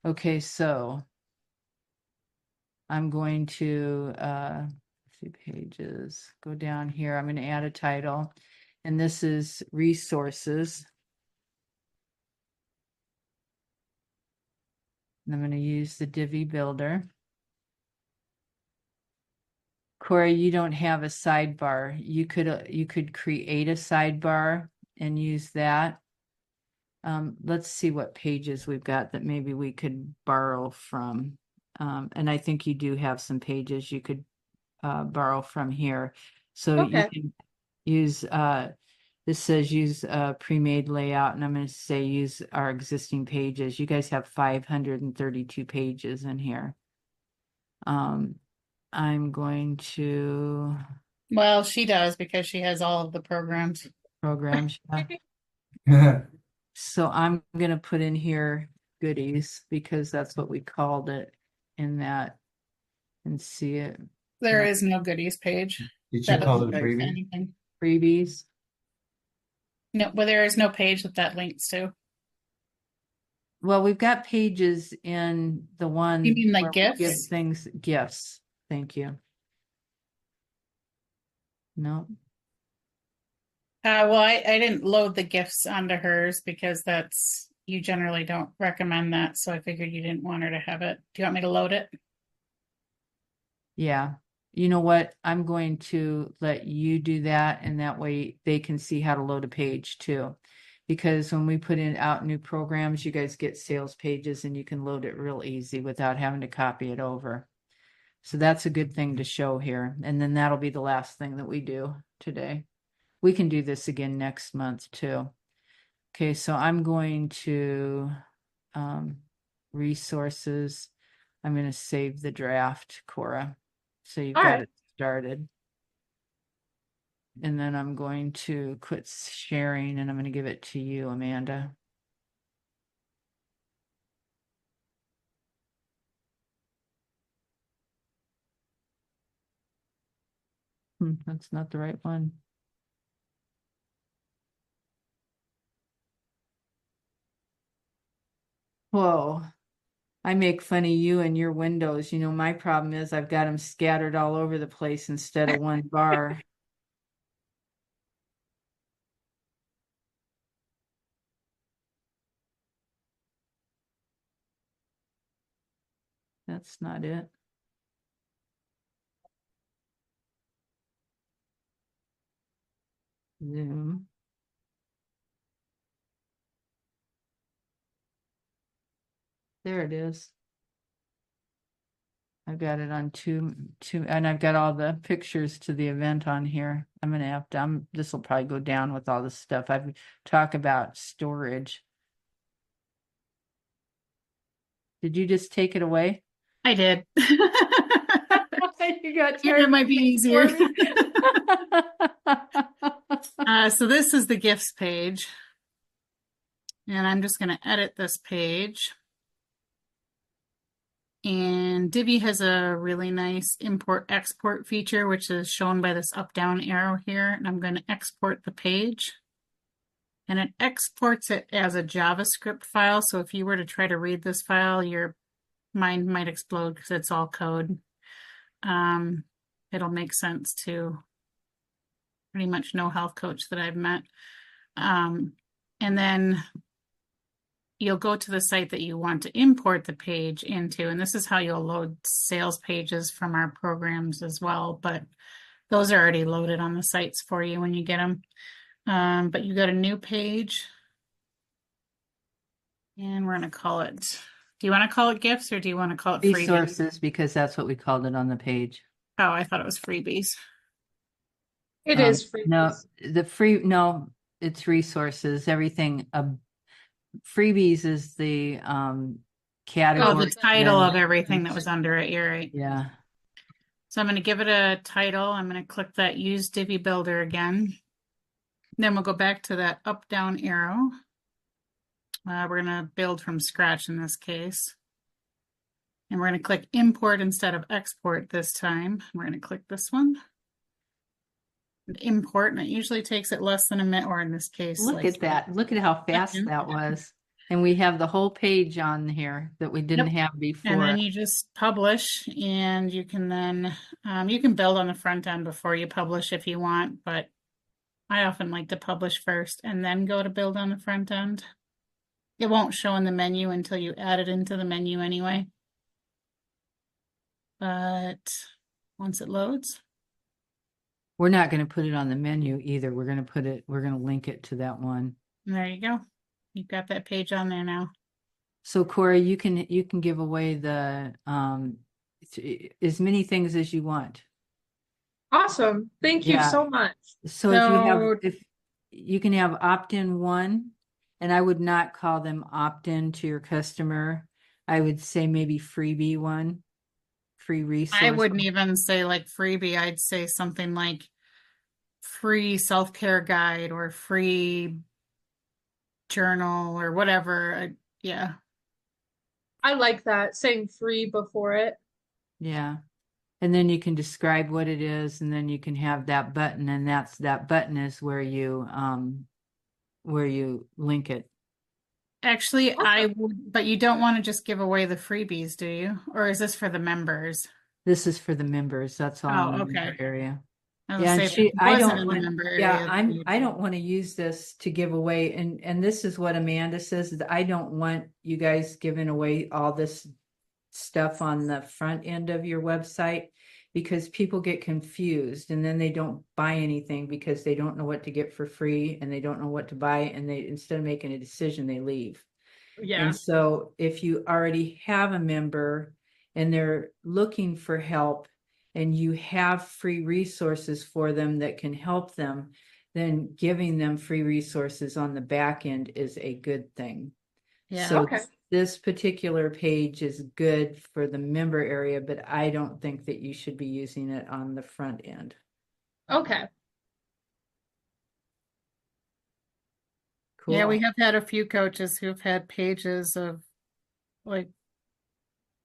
Okay, so I'm going to let's see pages, go down here. I'm going to add a title, and this is resources. And I'm going to use the Divi Builder. Corey, you don't have a sidebar. You could create a sidebar and use that. Let's see what pages we've got that maybe we could borrow from. And I think you do have some pages you could borrow from here. So you Okay. can use this says use a pre-made layout, and I'm going to say use our existing pages. You guys have 532 pages in here. I'm going to Well, she does because she has all of the programs. programs. So I'm going to put in here goodies because that's what we called it in that and see it. There No. is no goodies page. Did you That call doesn't it a link to freebie? anything. Freebies. No, well, there is no page that links to. Well, we've got pages in the one You mean like where we give gifts? things gifts. Thank you. No. Well, I didn't load the gifts onto hers because you generally don't recommend that. So I figured you didn't want her to have it. Do you want me to load it? Yeah. You know what? I'm going to let you do that, and that way they can see how to load a page too. Because when we put in out new programs, you guys get sales pages and you can load it real easy without having to copy it over. So that's a good thing to show here. And then that'll be the last thing that we do today. We can do this again next month too. Okay, so I'm going to resources. I'm going to save the draft, Cora. So you've All got right. it started. And then I'm going to quit sharing and I'm going to give it to you, Amanda. That's not the right one. Whoa. I make fun of you and your windows. You know, my problem is I've got them scattered all over the place instead of one bar. That's not it. Zoom. There it is. I've got it on two, and I've got all the pictures to the event on here. I'm gonna have to, this will probably go down with all this stuff. I've talked about storage. Did you just take it away? I did. You got Figured it might be easier. for me. So this is the gifts page. And I'm just going to edit this page. And Divi has a really nice import export feature, which is shown by this up down arrow here. And I'm going to export the page. And it exports it as a JavaScript file. So if you were to try to read this file, your mind might explode because it's all code. it'll make sense to pretty much no health coach that I've met. And then you'll go to the site that you want to import the page into, and this is how you'll load sales pages from our programs as well, but those are already loaded on the sites for you when you get them. But you got a new page, and we're going to call it, do you want to call it gifts or do you want to call it freebies? Resources, because that's what we called it on the page. Oh, I thought it was freebies. It is free. No, no, it's resources, everything. Freebies is the Oh, category. the title then- of everything that was under it. You're right. Yeah. So I'm going to give it a title. I'm going to click that Use Divi Builder again. Then we'll go back to that up-down arrow. We're going to build from scratch in this case. And we're going to click Import instead of Export this time. We're going to click this one. And import, and it usually takes it less than a minute, or in this case. Look like at that. Look at how fast second. that was. And we have the whole page on here that we didn't have before. And then you just publish, and you can then, you can build on the front end before you publish if you want, but I often like to publish first and then go to build on the front end. It won't show in the menu until you add it into the menu anyway. But once it loads, We're not going to put it on the menu either. We're going to link it to that one. there you go. You've got that page on there now. So Corey, you can give away the as many things as you want. Awesome. Thank you Yeah. so much. So if you can have opt-in 1, and I would not call them opt-in to your customer. I would say maybe freebie 1, free resource. I wouldn't even say like freebie. I'd say something like free self-care guide or free journal or whatever. Yeah. I like that, saying free before it. Yeah. And then you can describe what it is, and then you can have that button, and that button is where you link it. Actually, I would, but you don't want to just give away the freebies, do you? Or is this for the members? This is for the members. That's all in the okay. member area. I was Yeah, gonna and say that I wasn't don't in the want, member yeah, area. I don't want to use this to give away, and this is what Amanda says, that I don't want you guys giving away all this stuff on the front end of your website, because people get confused and then they don't buy anything because they don't know what to get for free and they don't know what to buy, and they, instead of making a decision, they leave. Yeah. And so if you already have a member and they're looking for help and you have free resources for them that can help them, then giving them free resources on the back end is a good thing. Yeah. So Okay. this particular page is good for the member area, but I don't think that you should be using it on the front end. Okay. Cool. Yeah, we have had a few coaches who've had pages of like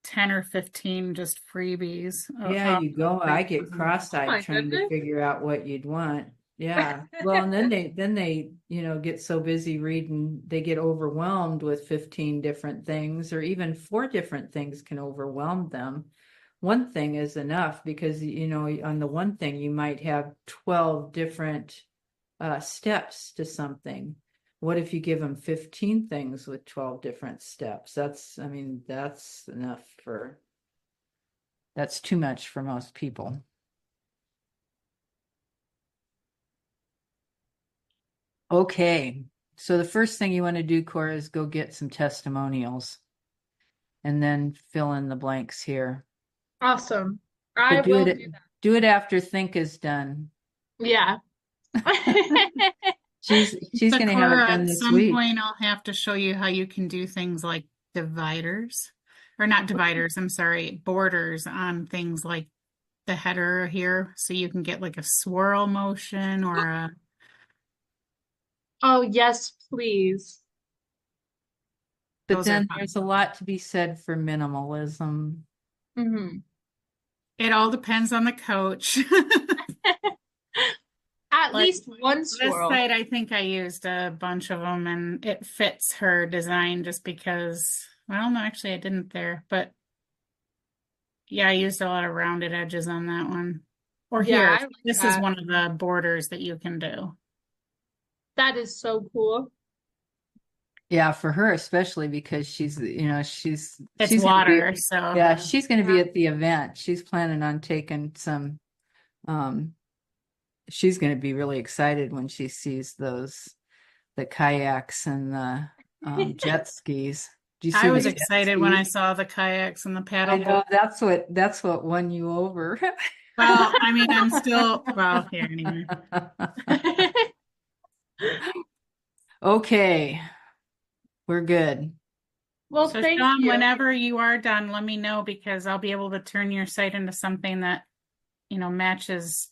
10 or 15 just freebies. Yeah, you go. I get Oh my cross-eyed trying to goodness. figure out what you'd want. Yeah. Well, and then they, get so busy reading, they get overwhelmed with 15 different things, or even 4 different things can overwhelm them. One thing is enough, because, on the one thing you might have 12 different steps to something. What if you give them 15 things with 12 different steps? That's enough that's too much for most people. Okay, so the first thing you want to do, Cora, is go get some testimonials and then fill in the blanks here. Awesome. I But will do that. do it after Think is done. Yeah. She's But going to have it Cora, done at this some week. point I'll have to show you how you can do things like dividers, or not dividers, I'm sorry, borders on things like the header here, so you can get like a swirl motion or a Oh, yes, please. But those are then fun. there's a lot to be said for minimalism. Mm-hmm. It all depends on the coach. At Like, least one This swirl. site, I think I used a bunch of them, and it fits her design just because, well, no, actually I didn't there, but Yeah, I used a lot of rounded edges on that one. Or Yeah, here, I like this is that. one of the borders that you can do. That is so cool. Yeah, for her especially because she's It's she's gonna be water, so yeah, she's gonna be Yeah. at the event. She's planning on taking some she's gonna be really excited when she sees the kayaks and the jet skis. Do you see I the was jet excited when I skis? saw the kayaks and the I paddleboard. know that's what won you over. Well, I mean, I'm still, well, here anyway. Okay, we're good. Well, So thank Sean, you. whenever you are done, let me know because I'll be able to turn your site into something that, matches.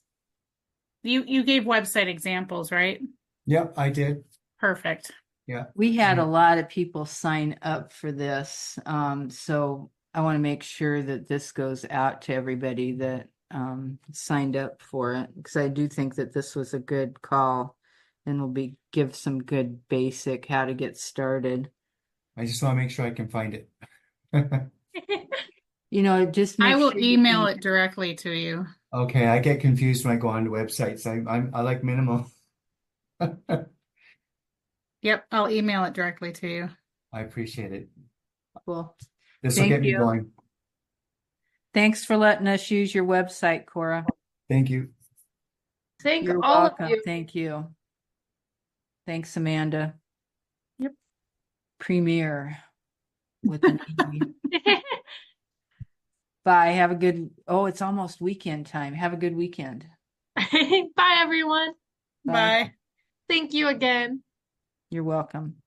You gave website examples, right? Yep, I did. Perfect. Yeah. We had a And lot of people sign up for this, so I want to make sure that this goes out to everybody that signed up for it because I do think that this was a good call and will give some good basic how to get started. I just want to make sure I can find it. Just I make will sure you email can. it directly to you. Okay, I get confused when I go on to websites. I like minimal. Yep, I'll email it directly to you. I appreciate it. Well, This will thank get me you. going. Thanks for letting us use your website, Cora. Thank you. Thank You're all of welcome. you. Thank you. Thanks, Amanda. Yep. Premier with an E. Bye. Have a good, it's almost weekend time. Have a good weekend. Bye, everyone. Bye. Bye. Thank you again. You're welcome.